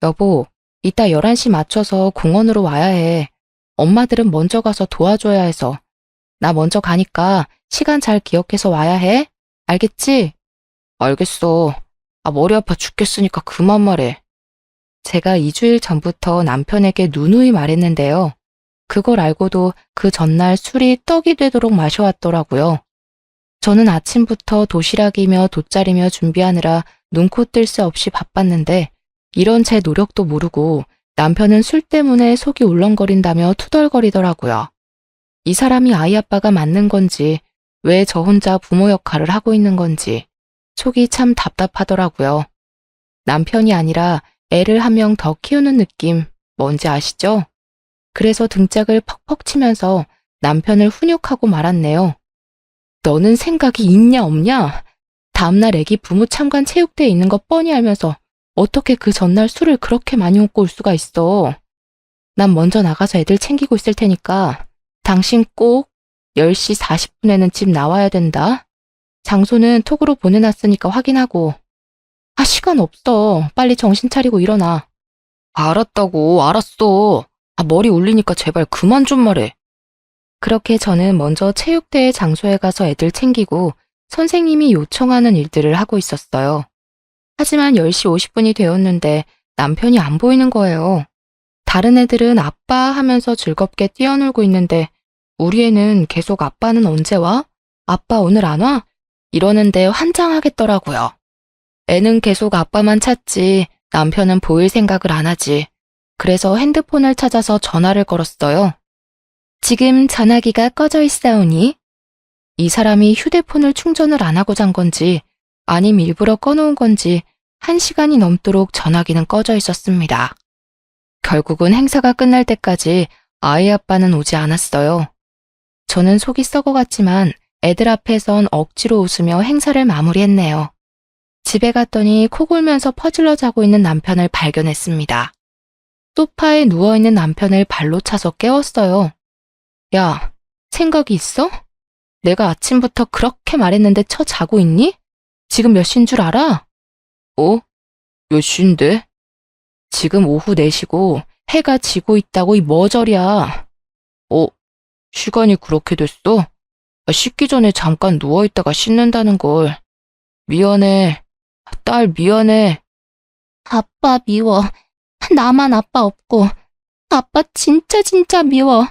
여보, 이따 11시 맞춰서 공원으로 와야 해. 엄마들은 먼저 가서 도와줘야 해서. 나 먼저 가니까 시간 잘 기억해서 와야 해. 알겠지? 알겠어. 머리 아파 죽겠으니까 그만 말해. 제가 2주일 전부터 남편에게 누누이 말했는데요. 그걸 알고도 그 전날 술이 떡이 되도록 마셔왔더라고요. 저는 아침부터 도시락이며 돗자리며 준비하느라 눈코 뜰 새 없이 바빴는데 이런 제 노력도 모르고 남편은 술 때문에 속이 울렁거린다며 투덜거리더라고요. 이 사람이 아이 아빠가 맞는 건지 왜 저 혼자 부모 역할을 하고 있는 건지 속이 참 답답하더라고요. 남편이 아니라 애를 한 명 더 키우는 느낌 뭔지 아시죠? 그래서 등짝을 퍽퍽 치면서 남편을 훈육하고 말았네요. 너는 생각이 있냐 없냐? 다음날 애기 부모 참관 체육대회 있는 거 뻔히 알면서 어떻게 그 전날 술을 그렇게 많이 먹고 올 수가 있어? 난 먼저 나가서 애들 챙기고 있을 테니까 당신 꼭 10시 40분에는 집 나와야 된다. 장소는 톡으로 보내놨으니까 확인하고. 시간 없어. 빨리 정신 차리고 일어나. 알았다고, 알았어. 머리 울리니까 제발 그만 좀 말해. 그렇게 저는 먼저 체육대회 장소에 가서 애들 챙기고 선생님이 요청하는 일들을 하고 있었어요. 하지만 10시 50분이 되었는데 남편이 안 보이는 거예요. 다른 애들은 아빠 하면서 즐겁게 뛰어놀고 있는데 우리 애는 계속 아빠는 언제 와? 아빠 오늘 안 와? 이러는데 환장하겠더라고요. 애는 계속 아빠만 찾지 남편은 보일 생각을 안 하지. 그래서 핸드폰을 찾아서 전화를 걸었어요. 지금 전화기가 꺼져 있사오니? 이 사람이 휴대폰을 충전을 안 하고 잔 건지 아님 일부러 꺼놓은 건지 1시간이 넘도록 전화기는 꺼져 있었습니다. 결국은 행사가 끝날 때까지 아이 아빠는 오지 않았어요. 저는 속이 썩어갔지만 애들 앞에선 억지로 웃으며 행사를 마무리했네요. 집에 갔더니 코 골면서 퍼질러 자고 있는 남편을 발견했습니다. 소파에 누워있는 남편을 발로 차서 깨웠어요. 야, 생각이 있어? 내가 아침부터 그렇게 말했는데 자고 있니? 지금 몇 시인 줄 알아? 어? 몇 시인데? 지금 오후 4시고 해가 지고 있다고 이 머저리야. 시간이 그렇게 됐어? 씻기 전에 잠깐 누워있다가 씻는다는 걸. 미안해. 딸 미안해. 아빠 미워. 나만 아빠 없고. 아빠 진짜 미워.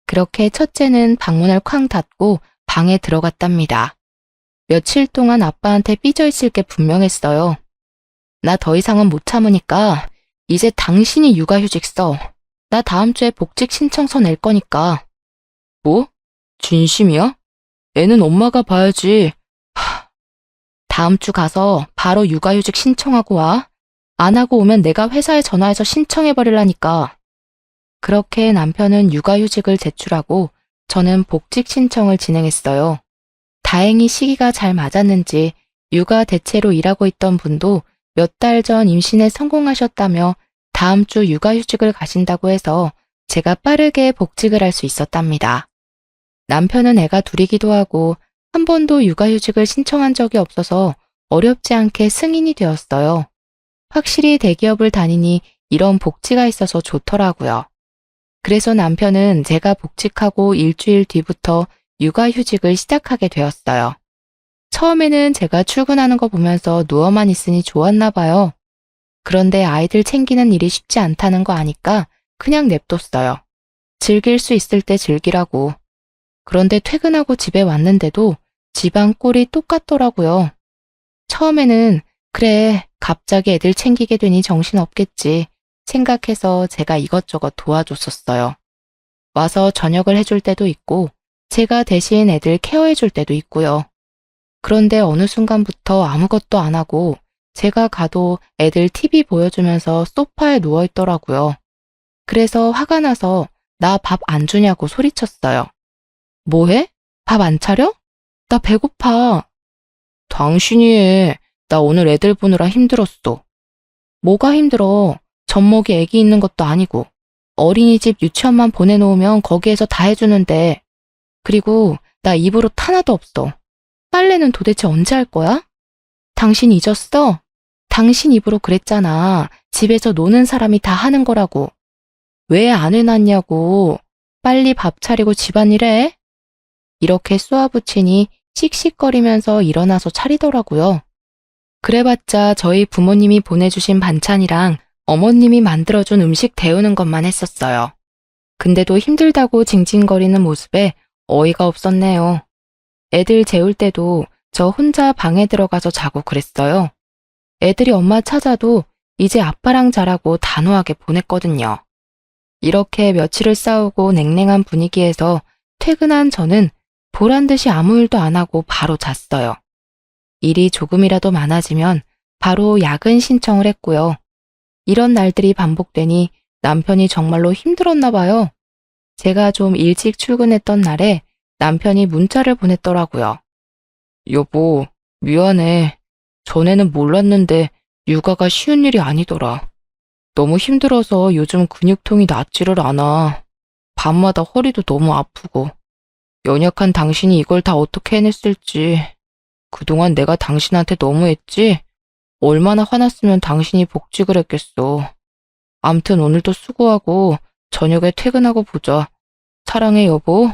그렇게 첫째는 방문을 쾅 닫고 방에 들어갔답니다. 며칠 동안 아빠한테 삐져 있을 게 분명했어요. 나 더 이상은 못 참으니까 이제 당신이 육아휴직 써. 나 다음 주에 복직 신청서 낼 거니까. 뭐? 진심이야? 애는 엄마가 봐야지. 다음 주 가서 바로 육아휴직 신청하고 와. 안 하고 오면 내가 회사에 전화해서 신청해버리라니까. 그렇게 남편은 육아휴직을 제출하고 저는 복직 신청을 진행했어요. 다행히 시기가 잘 맞았는지 육아 대체로 일하고 있던 분도 몇 달 전 임신에 성공하셨다며 다음 주 육아휴직을 가신다고 해서 제가 빠르게 복직을 할 수 있었답니다. 남편은 애가 둘이기도 하고 한 번도 육아휴직을 신청한 적이 없어서 어렵지 않게 승인이 되었어요. 확실히 대기업을 다니니 이런 복지가 있어서 좋더라고요. 그래서 남편은 제가 복직하고 일주일 뒤부터 육아휴직을 시작하게 되었어요. 처음에는 제가 출근하는 거 보면서 누워만 있으니 좋았나 봐요. 그런데 아이들 챙기는 일이 쉽지 않다는 거 아니까 그냥 냅뒀어요. 즐길 수 있을 때 즐기라고. 그런데 퇴근하고 집에 왔는데도 집안 꼴이 똑같더라고요. 처음에는 그래, 갑자기 애들 챙기게 되니 정신없겠지 생각해서 제가 이것저것 도와줬었어요. 와서 저녁을 해줄 때도 있고 제가 대신 애들 케어해줄 때도 있고요. 그런데 어느 순간부터 아무것도 안 하고 제가 가도 애들 TV 보여주면서 소파에 누워있더라고요. 그래서 화가 나서 나 밥 안 주냐고 소리쳤어요. 뭐해? 밥 안 차려? 나 배고파. 당신이 해. 나 오늘 애들 보느라 힘들었어. 뭐가 힘들어? 젖먹이 애기 있는 것도 아니고 어린이집 유치원만 보내놓으면 거기에서 다 해주는데. 그리고 나 입으로 하나도 없어. 빨래는 도대체 언제 할 거야? 당신 잊었어? 당신 입으로 그랬잖아. 집에서 노는 사람이 다 하는 거라고. 왜 안 해놨냐고. 빨리 밥 차리고 집안일 해. 이렇게 쏘아붙이니 씩씩거리면서 일어나서 차리더라고요. 그래봤자 저희 부모님이 보내주신 반찬이랑 어머님이 만들어준 음식 데우는 것만 했었어요. 근데도 힘들다고 징징거리는 모습에 어이가 없었네요. 애들 재울 때도 저 혼자 방에 들어가서 자고 그랬어요. 애들이 엄마 찾아도 이제 아빠랑 자라고 단호하게 보냈거든요. 이렇게 며칠을 싸우고 냉랭한 분위기에서 퇴근한 저는 보란 듯이 아무 일도 안 하고 바로 잤어요. 일이 조금이라도 많아지면 바로 야근 신청을 했고요. 이런 날들이 반복되니 남편이 정말로 힘들었나 봐요. 제가 좀 일찍 출근했던 날에 남편이 문자를 보냈더라고요. 여보, 미안해. 전에는 몰랐는데 육아가 쉬운 일이 아니더라. 너무 힘들어서 요즘 근육통이 낫지를 않아. 밤마다 허리도 너무 아프고. 연약한 당신이 이걸 다 어떻게 해냈을지. 그동안 내가 당신한테 너무했지? 얼마나 화났으면 당신이 복직을 했겠어. 암튼 오늘도 수고하고 저녁에 퇴근하고 보자. 사랑해, 여보.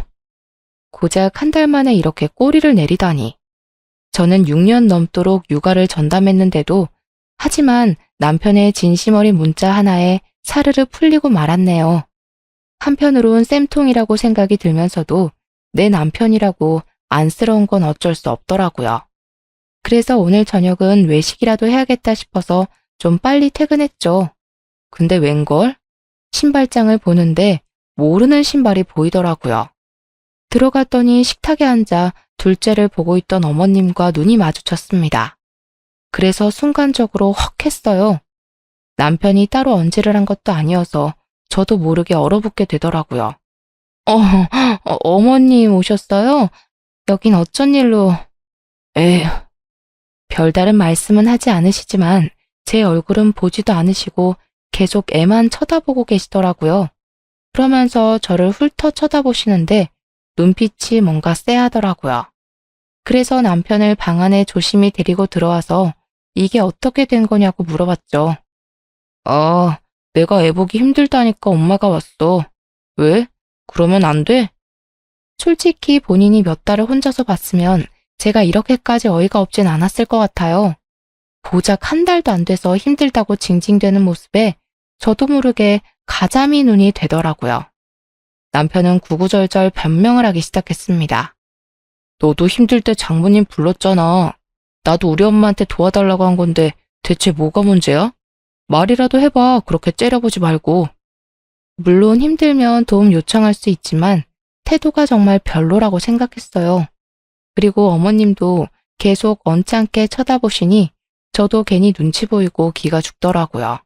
고작 한 달 만에 이렇게 꼬리를 내리다니. 저는 6년 넘도록 육아를 전담했는데도 하지만 남편의 진심 어린 문자 하나에 사르르 풀리고 말았네요. 한편으론 쌤통이라고 생각이 들면서도 내 남편이라고 안쓰러운 건 어쩔 수 없더라고요. 그래서 오늘 저녁은 외식이라도 해야겠다 싶어서 좀 빨리 퇴근했죠. 근데 웬걸? 신발장을 보는데 모르는 신발이 보이더라고요. 들어갔더니 식탁에 앉아 둘째를 보고 있던 어머님과 눈이 마주쳤습니다. 그래서 순간적으로 헉 했어요. 남편이 따로 언질을 한 것도 아니어서 저도 모르게 얼어붙게 되더라고요. 어머님 오셨어요? 여긴 어쩐 일로? 에휴. 별다른 말씀은 하지 않으시지만 제 얼굴은 보지도 않으시고 계속 애만 쳐다보고 계시더라고요. 그러면서 저를 훑어 쳐다보시는데 눈빛이 뭔가 쎄하더라고요. 그래서 남편을 방 안에 조심히 데리고 들어와서 이게 어떻게 된 거냐고 물어봤죠. 아, 내가 애 보기 힘들다니까 엄마가 왔어. 왜? 그러면 안 돼? 솔직히 본인이 몇 달을 혼자서 봤으면 제가 이렇게까지 어이가 없진 않았을 것 같아요. 고작 한 달도 안 돼서 힘들다고 징징대는 모습에 저도 모르게 가자미 눈이 되더라고요. 남편은 구구절절 변명을 하기 시작했습니다. 너도 힘들 때 장모님 불렀잖아. 나도 우리 엄마한테 도와달라고 한 건데 대체 뭐가 문제야? 말이라도 해봐. 그렇게 째려보지 말고. 물론 힘들면 도움 요청할 수 있지만 태도가 정말 별로라고 생각했어요. 그리고 어머님도 계속 언짢게 쳐다보시니 저도 괜히 눈치 보이고 기가 죽더라고요.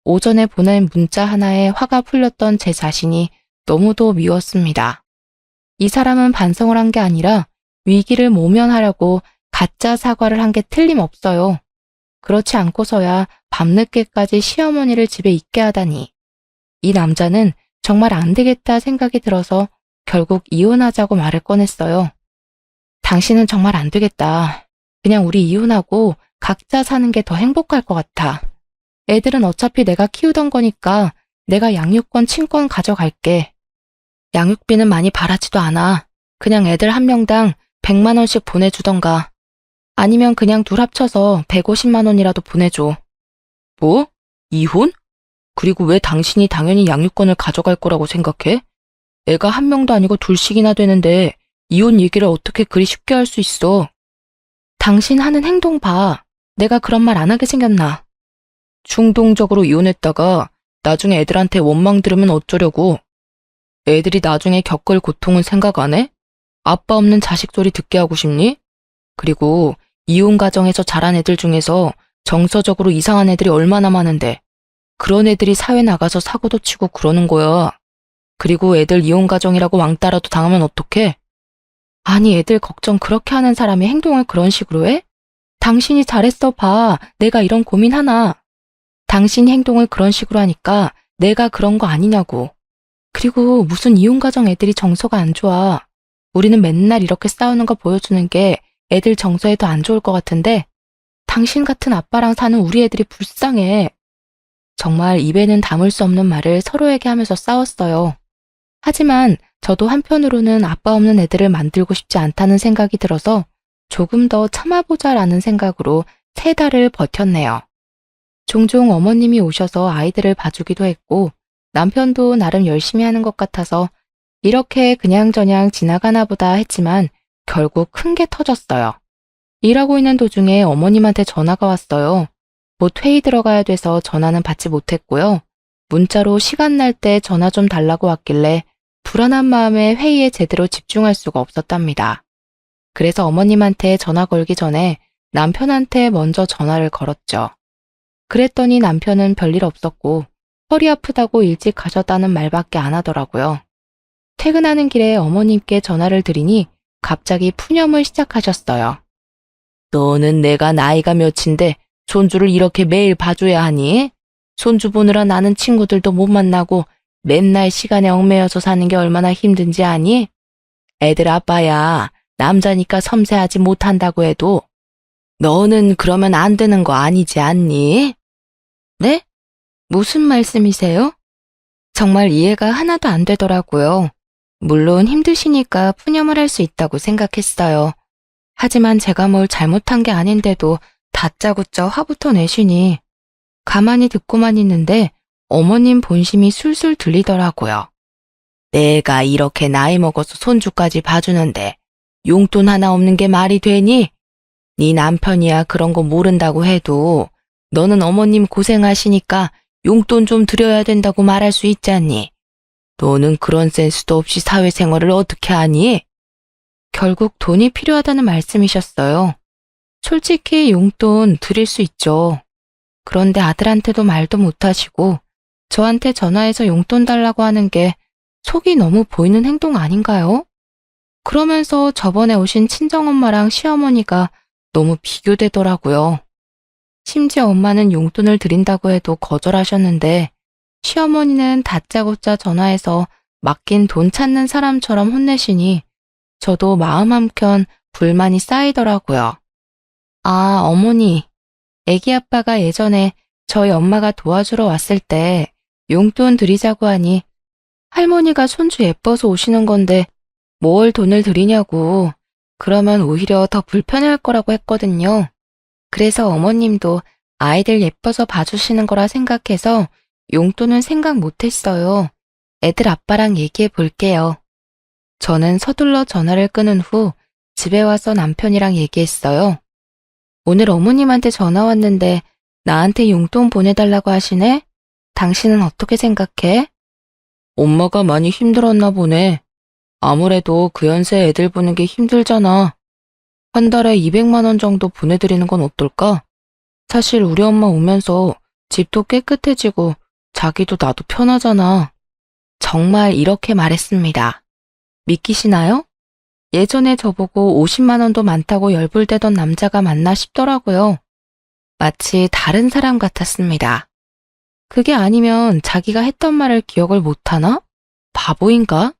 오전에 보낸 문자 하나에 화가 풀렸던 제 자신이 너무도 미웠습니다. 이 사람은 반성을 한 게 아니라 위기를 모면하려고 가짜 사과를 한 게 틀림없어요. 그렇지 않고서야 밤늦게까지 시어머니를 집에 있게 하다니. 이 남자는 정말 안 되겠다 생각이 들어서 결국 이혼하자고 말을 꺼냈어요. 당신은 정말 안 되겠다. 그냥 우리 이혼하고 각자 사는 게 더 행복할 것 같아. 애들은 어차피 내가 키우던 거니까 내가 양육권 친권 가져갈게. 양육비는 많이 바라지도 않아. 그냥 애들 한 명당 100만 원씩 보내주던가. 아니면 그냥 둘 합쳐서 150만 원이라도 보내줘. 뭐? 이혼? 그리고 왜 당신이 당연히 양육권을 가져갈 거라고 생각해? 애가 한 명도 아니고 둘씩이나 되는데 이혼 얘기를 어떻게 그리 쉽게 할 수 있어? 당신 하는 행동 봐. 내가 그런 말 안 하게 생겼나? 충동적으로 이혼했다가 나중에 애들한테 원망 들으면 어쩌려고? 애들이 나중에 겪을 고통은 생각 안 해? 아빠 없는 자식 소리 듣게 하고 싶니? 그리고 이혼 가정에서 자란 애들 중에서 정서적으로 이상한 애들이 얼마나 많은데 그런 애들이 사회 나가서 사고도 치고 그러는 거야. 그리고 애들 이혼 가정이라고 왕따라도 당하면 어떡해? 아니 애들 걱정 그렇게 하는 사람이 행동을 그런 식으로 해? 당신이 잘했어 봐. 내가 이런 고민 하나. 당신이 행동을 그런 식으로 하니까 내가 그런 거 아니냐고. 그리고 무슨 이혼 가정 애들이 정서가 안 좋아. 우리는 맨날 이렇게 싸우는 거 보여주는 게 애들 정서에 더 안 좋을 것 같은데 당신 같은 아빠랑 사는 우리 애들이 불쌍해. 정말 입에는 담을 수 없는 말을 서로에게 하면서 싸웠어요. 하지만 저도 한편으로는 아빠 없는 애들을 만들고 싶지 않다는 생각이 들어서 조금 더 참아보자라는 생각으로 3달을 버텼네요. 종종 어머님이 오셔서 아이들을 봐주기도 했고 남편도 나름 열심히 하는 것 같아서 이렇게 그냥저냥 지나가나 보다 했지만 결국 큰 게 터졌어요. 일하고 있는 도중에 어머님한테 전화가 왔어요. 곧 회의 들어가야 돼서 전화는 받지 못했고요. 문자로 시간 날 때 전화 좀 달라고 왔길래 불안한 마음에 회의에 제대로 집중할 수가 없었답니다. 그래서 어머님한테 전화 걸기 전에 남편한테 먼저 전화를 걸었죠. 그랬더니 남편은 별일 없었고 허리 아프다고 일찍 가셨다는 말밖에 안 하더라고요. 퇴근하는 길에 어머님께 전화를 드리니 갑자기 푸념을 시작하셨어요. 너는 내가 나이가 몇인데 손주를 이렇게 매일 봐줘야 하니? 손주 보느라 나는 친구들도 못 만나고 맨날 시간에 얽매여서 사는 게 얼마나 힘든지 아니? 애들 아빠야, 남자니까 섬세하지 못한다고 해도 너는 그러면 안 되는 거 아니지 않니? 네? 무슨 말씀이세요? 정말 이해가 하나도 안 되더라고요. 물론 힘드시니까 푸념을 할 수 있다고 생각했어요. 하지만 제가 뭘 잘못한 게 아닌데도 다짜고짜 화부터 내시니 가만히 듣고만 있는데 어머님 본심이 술술 들리더라고요. 내가 이렇게 나이 먹어서 손주까지 봐주는데 용돈 하나 없는 게 말이 되니? 네 남편이야 그런 거 모른다고 해도 너는 어머님 고생하시니까 용돈 좀 드려야 된다고 말할 수 있지 않니? 너는 그런 센스도 없이 사회생활을 어떻게 하니? 결국 돈이 필요하다는 말씀이셨어요. 솔직히 용돈 드릴 수 있죠. 그런데 아들한테도 말도 못하시고 저한테 전화해서 용돈 달라고 하는 게 속이 너무 보이는 행동 아닌가요? 그러면서 저번에 오신 친정엄마랑 시어머니가 너무 비교되더라고요. 심지어 엄마는 용돈을 드린다고 해도 거절하셨는데 시어머니는 다짜고짜 전화해서 맡긴 돈 찾는 사람처럼 혼내시니 저도 마음 한켠 불만이 쌓이더라고요. 아, 어머니, 애기 아빠가 예전에 저희 엄마가 도와주러 왔을 때 용돈 드리자고 하니 할머니가 손주 예뻐서 오시는 건데 뭘 돈을 드리냐고. 그러면 오히려 더 불편해할 거라고 했거든요. 그래서 어머님도 아이들 예뻐서 봐주시는 거라 생각해서 용돈은 생각 못했어요. 애들 아빠랑 얘기해 볼게요. 저는 서둘러 전화를 끊은 후 집에 와서 남편이랑 얘기했어요. 오늘 어머님한테 전화 왔는데 나한테 용돈 보내달라고 하시네? 당신은 어떻게 생각해? 엄마가 많이 힘들었나 보네. 아무래도 그 연세 애들 보는 게 힘들잖아. 한 달에 200만 원 정도 보내드리는 건 어떨까? 사실 우리 엄마 오면서 집도 깨끗해지고 자기도 나도 편하잖아. 정말 이렇게 말했습니다. 믿기시나요? 예전에 저보고 50만 원도 많다고 열불대던 남자가 맞나 싶더라고요. 마치 다른 사람 같았습니다. 그게 아니면 자기가 했던 말을 기억을 못하나? 바보인가?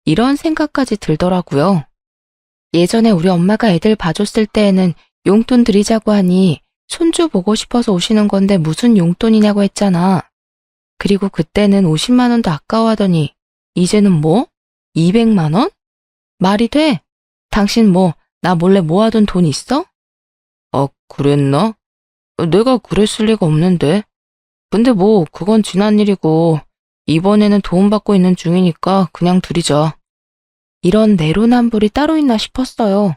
이런 생각까지 들더라고요. 예전에 우리 엄마가 애들 봐줬을 때에는 용돈 드리자고 하니 손주 보고 싶어서 오시는 건데 무슨 용돈이냐고 했잖아. 그리고 그때는 50만 원도 아까워하더니 이제는 뭐? 200만 원? 말이 돼? 당신 뭐 나 몰래 모아둔 돈 있어? 그랬나? 내가 그랬을 리가 없는데. 근데 뭐 그건 지난 일이고 이번에는 도움받고 있는 중이니까 그냥 드리자. 이런 내로남불이 따로 있나 싶었어요.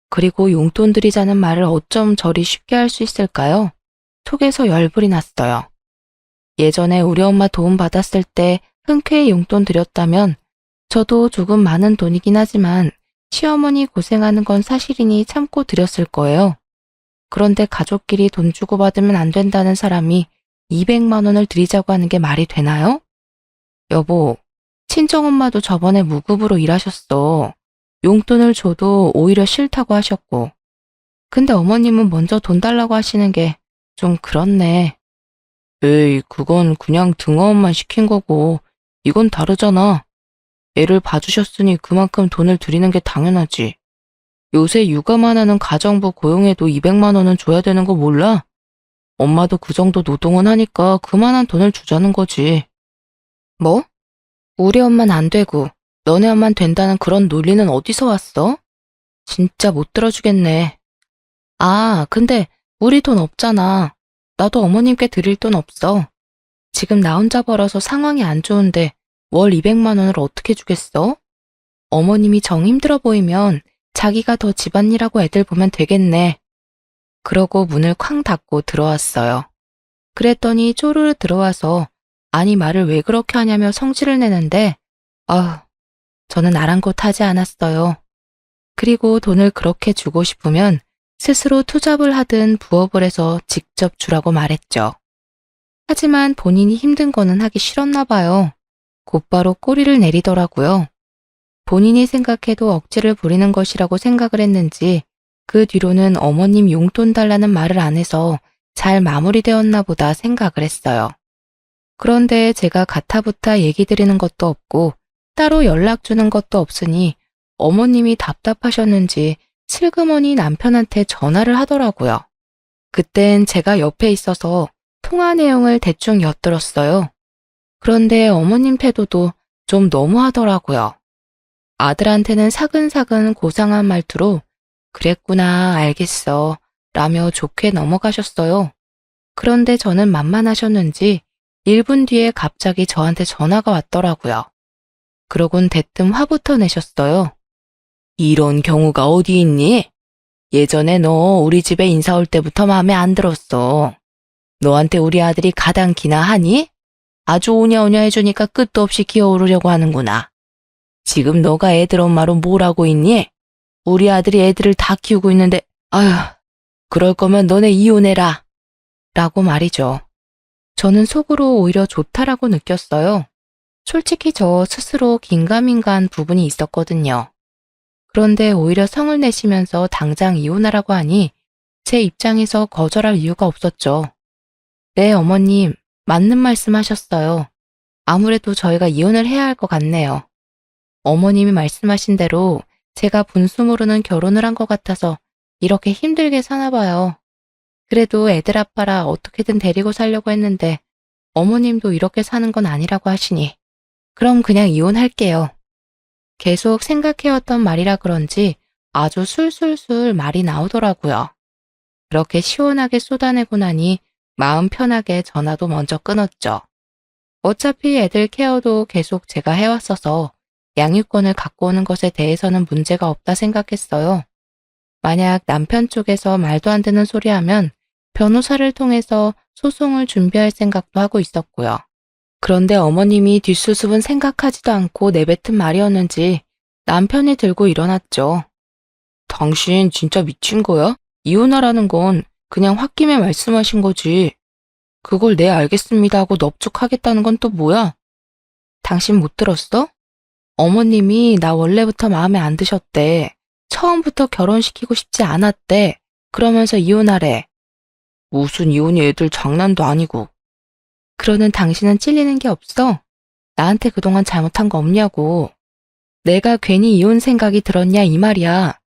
그리고 용돈 드리자는 말을 어쩜 저리 쉽게 할 수 있을까요? 속에서 열불이 났어요. 예전에 우리 엄마 도움 받았을 때 흔쾌히 용돈 드렸다면 저도 조금 많은 돈이긴 하지만 시어머니 고생하는 건 사실이니 참고 드렸을 거예요. 그런데 가족끼리 돈 주고받으면 안 된다는 사람이 200만 원을 드리자고 하는 게 말이 되나요? 여보, 친정엄마도 저번에 무급으로 일하셨어. 용돈을 줘도 오히려 싫다고 하셨고. 근데 어머님은 먼저 돈 달라고 하시는 게 좀 그렇네. 에이, 그건 그냥 등하원만 시킨 거고 이건 다르잖아. 애를 봐주셨으니 그만큼 돈을 드리는 게 당연하지. 요새 육아만 하는 가정부 고용해도 200만 원은 줘야 되는 거 몰라? 엄마도 그 정도 노동은 하니까 그만한 돈을 주자는 거지. 뭐? 우리 엄만 안 되고 너네 엄만 된다는 그런 논리는 어디서 왔어? 진짜 못 들어주겠네. 아, 근데 우리 돈 없잖아. 나도 어머님께 드릴 돈 없어. 지금 나 혼자 벌어서 상황이 안 좋은데 월 200만 원을 어떻게 주겠어? 어머님이 정 힘들어 보이면 자기가 더 집안일하고 애들 보면 되겠네. 그러고 문을 쾅 닫고 들어왔어요. 그랬더니 쪼르르 들어와서 아니 말을 왜 그렇게 하냐며 성질을 내는데 저는 아랑곳하지 않았어요. 그리고 돈을 그렇게 주고 싶으면 스스로 투잡을 하든 부업을 해서 직접 주라고 말했죠. 하지만 본인이 힘든 거는 하기 싫었나 봐요. 곧바로 꼬리를 내리더라고요. 본인이 생각해도 억지를 부리는 것이라고 생각을 했는지 그 뒤로는 어머님 용돈 달라는 말을 안 해서 잘 마무리되었나 보다 생각을 했어요. 그런데 제가 가타부타 얘기 드리는 것도 없고 따로 연락 주는 것도 없으니 어머님이 답답하셨는지 슬그머니 남편한테 전화를 하더라고요. 그땐 제가 옆에 있어서 통화 내용을 대충 엿들었어요. 그런데 어머님 태도도 좀 너무하더라고요. 아들한테는 사근사근 고상한 말투로 그랬구나, 알겠어 라며 좋게 넘어가셨어요. 그런데 저는 만만하셨는지 1분 뒤에 갑자기 저한테 전화가 왔더라고요. 그러곤 대뜸 화부터 내셨어요. 이런 경우가 어디 있니? 예전에 너 우리 집에 인사 올 때부터 마음에 안 들었어. 너한테 우리 아들이 가당키나 하니? 아주 오냐오냐 해주니까 끝도 없이 기어오르려고 하는구나. 지금 너가 애들 엄마로 뭘 하고 있니? 우리 아들이 애들을 다 키우고 있는데 그럴 거면 너네 이혼해라. 라고 말이죠. 저는 속으로 오히려 좋다라고 느꼈어요. 솔직히 저 스스로 긴가민가한 부분이 있었거든요. 그런데 오히려 성을 내시면서 당장 이혼하라고 하니 제 입장에서 거절할 이유가 없었죠. 네, 어머님, 맞는 말씀 하셨어요. 아무래도 저희가 이혼을 해야 할 것 같네요. 어머님이 말씀하신 대로 제가 분수 모르는 결혼을 한 것 같아서 이렇게 힘들게 사나 봐요. 그래도 애들 아빠라 어떻게든 데리고 살려고 했는데 어머님도 이렇게 사는 건 아니라고 하시니 그럼 그냥 이혼할게요. 계속 생각해왔던 말이라 그런지 아주 술술술 말이 나오더라고요. 그렇게 시원하게 쏟아내고 나니 마음 편하게 전화도 먼저 끊었죠. 어차피 애들 케어도 계속 제가 해왔어서 양육권을 갖고 오는 것에 대해서는 문제가 없다 생각했어요. 만약 남편 쪽에서 말도 안 되는 소리 하면 변호사를 통해서 소송을 준비할 생각도 하고 있었고요. 그런데 어머님이 뒷수습은 생각하지도 않고 내뱉은 말이었는지 남편이 들고 일어났죠. 당신 진짜 미친 거야? 이혼하라는 건 그냥 홧김에 말씀하신 거지. 그걸 네 알겠습니다 하고 넙죽하겠다는 건 또 뭐야? 당신 못 들었어? 어머님이 나 원래부터 마음에 안 드셨대. 처음부터 결혼시키고 싶지 않았대. 그러면서 이혼하래. 무슨 이혼이 애들 장난도 아니고. 그러는 당신은 찔리는 게 없어? 나한테 그동안 잘못한 거 없냐고. 내가 괜히 이혼 생각이 들었냐 이 말이야.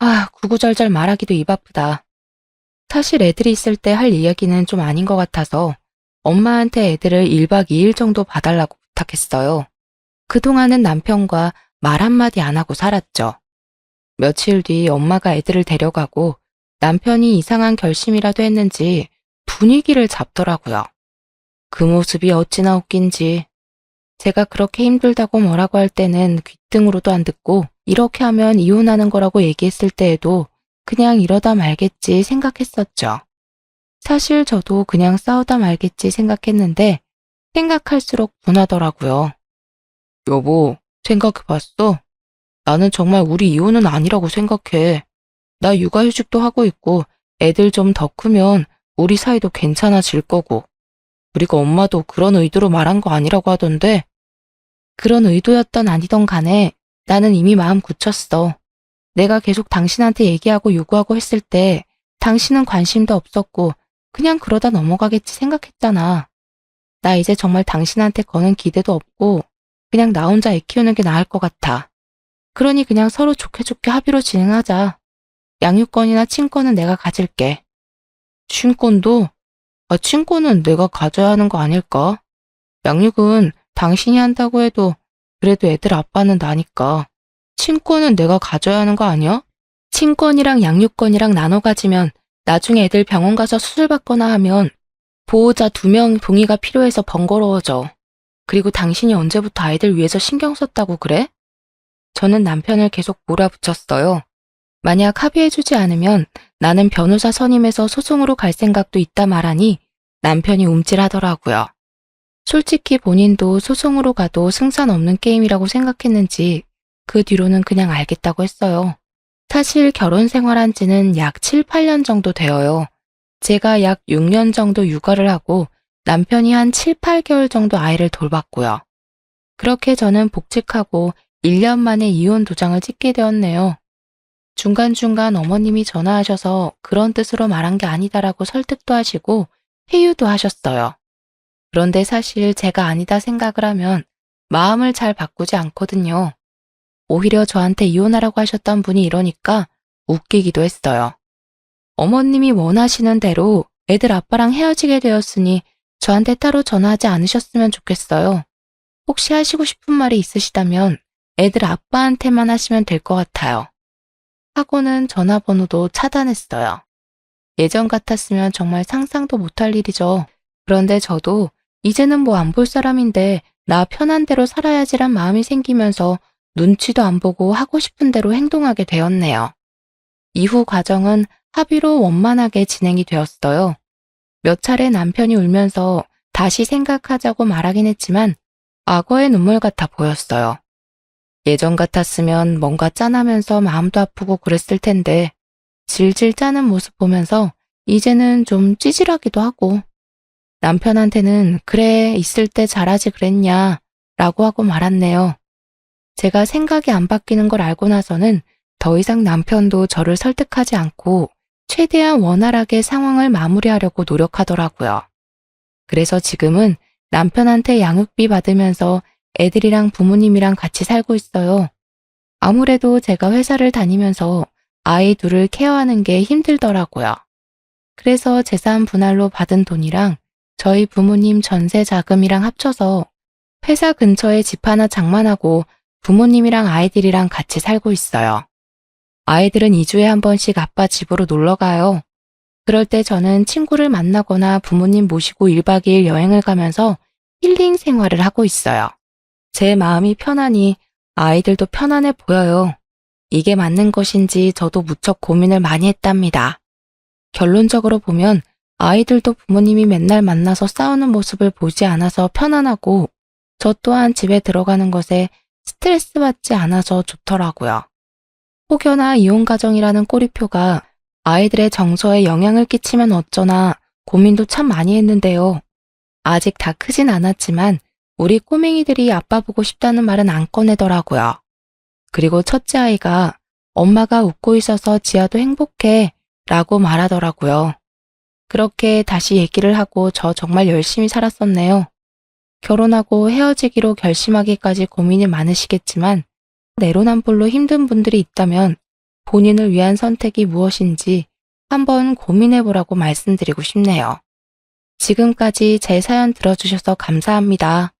아, 구구절절 말하기도 입 아프다. 사실 애들이 있을 때 할 이야기는 좀 아닌 것 같아서 엄마한테 애들을 1박 2일 정도 봐달라고 부탁했어요. 그동안은 남편과 말 한마디 안 하고 살았죠. 며칠 뒤 엄마가 애들을 데려가고 남편이 이상한 결심이라도 했는지 분위기를 잡더라고요. 그 모습이 어찌나 웃긴지. 제가 그렇게 힘들다고 뭐라고 할 때는 귓등으로도 안 듣고 이렇게 하면 이혼하는 거라고 얘기했을 때에도 그냥 이러다 말겠지 생각했었죠. 사실 저도 그냥 싸우다 말겠지 생각했는데 생각할수록 분하더라고요. 여보, 생각해봤어? 나는 정말 우리 이혼은 아니라고 생각해. 나 육아휴직도 하고 있고 애들 좀 더 크면 우리 사이도 괜찮아질 거고. 그리고 엄마도 그런 의도로 말한 거 아니라고 하던데. 그런 의도였던 아니던 간에 나는 이미 마음 굳혔어. 내가 계속 당신한테 얘기하고 요구하고 했을 때 당신은 관심도 없었고 그냥 그러다 넘어가겠지 생각했잖아. 나 이제 정말 당신한테 거는 기대도 없고 그냥 나 혼자 애 키우는 게 나을 것 같아. 그러니 그냥 서로 좋게 좋게 합의로 진행하자. 양육권이나 친권은 내가 가질게. 친권도? 친권은 내가 가져야 하는 거 아닐까? 양육은 당신이 한다고 해도 그래도 애들 아빠는 나니까. 친권은 내가 가져야 하는 거 아니야? 친권이랑 양육권이랑 나눠 가지면 나중에 애들 병원 가서 수술 받거나 하면 보호자 2명 동의가 필요해서 번거로워져. 그리고 당신이 언제부터 아이들 위해서 신경 썼다고 그래? 저는 남편을 계속 몰아붙였어요. 만약 합의해주지 않으면 나는 변호사 선임해서 소송으로 갈 생각도 있다 말하니 남편이 움찔하더라고요. 솔직히 본인도 소송으로 가도 승산 없는 게임이라고 생각했는지 그 뒤로는 그냥 알겠다고 했어요. 사실 결혼 생활한 지는 약 7, 8년 정도 되어요. 제가 약 6년 정도 육아를 하고 남편이 한 7, 8개월 정도 아이를 돌봤고요. 그렇게 저는 복직하고 1년 만에 이혼 도장을 찍게 되었네요. 중간중간 어머님이 전화하셔서 그런 뜻으로 말한 게 아니다라고 설득도 하시고 회유도 하셨어요. 그런데 사실 제가 아니다 생각을 하면 마음을 잘 바꾸지 않거든요. 오히려 저한테 이혼하라고 하셨던 분이 이러니까 웃기기도 했어요. 어머님이 원하시는 대로 애들 아빠랑 헤어지게 되었으니 저한테 따로 전화하지 않으셨으면 좋겠어요. 혹시 하시고 싶은 말이 있으시다면 애들 아빠한테만 하시면 될 것 같아요. 하고는 전화번호도 차단했어요. 예전 같았으면 정말 상상도 못할 일이죠. 그런데 저도 이제는 뭐 안 볼 사람인데 나 편한 대로 살아야지란 마음이 생기면서 눈치도 안 보고 하고 싶은 대로 행동하게 되었네요. 이후 과정은 합의로 원만하게 진행이 되었어요. 몇 차례 남편이 울면서 다시 생각하자고 말하긴 했지만 악어의 눈물 같아 보였어요. 예전 같았으면 뭔가 짠하면서 마음도 아프고 그랬을 텐데 질질 짜는 모습 보면서 이제는 좀 찌질하기도 하고 남편한테는 그래 있을 때 잘하지 그랬냐 라고 하고 말았네요. 제가 생각이 안 바뀌는 걸 알고 나서는 더 이상 남편도 저를 설득하지 않고 최대한 원활하게 상황을 마무리하려고 노력하더라고요. 그래서 지금은 남편한테 양육비 받으면서 애들이랑 부모님이랑 같이 살고 있어요. 아무래도 제가 회사를 다니면서 아이 둘을 케어하는 게 힘들더라고요. 그래서 재산 분할로 받은 돈이랑 저희 부모님 전세 자금이랑 합쳐서 회사 근처에 집 하나 장만하고 부모님이랑 아이들이랑 같이 살고 있어요. 아이들은 2주에 한 번씩 아빠 집으로 놀러 가요. 그럴 때 저는 친구를 만나거나 부모님 모시고 1박 2일 여행을 가면서 힐링 생활을 하고 있어요. 제 마음이 편하니 아이들도 편안해 보여요. 이게 맞는 것인지 저도 무척 고민을 많이 했답니다. 결론적으로 보면 아이들도 부모님이 맨날 만나서 싸우는 모습을 보지 않아서 편안하고 저 또한 집에 들어가는 것에 스트레스 받지 않아서 좋더라고요. 혹여나 이혼가정이라는 꼬리표가 아이들의 정서에 영향을 끼치면 어쩌나 고민도 참 많이 했는데요. 아직 다 크진 않았지만 우리 꼬맹이들이 아빠 보고 싶다는 말은 안 꺼내더라고요. 그리고 첫째 아이가 엄마가 웃고 있어서 지아도 행복해 라고 말하더라고요. 그렇게 다시 얘기를 하고 저 정말 열심히 살았었네요. 결혼하고 헤어지기로 결심하기까지 고민이 많으시겠지만 내로남불로 힘든 분들이 있다면 본인을 위한 선택이 무엇인지 한번 고민해보라고 말씀드리고 싶네요. 지금까지 제 사연 들어주셔서 감사합니다.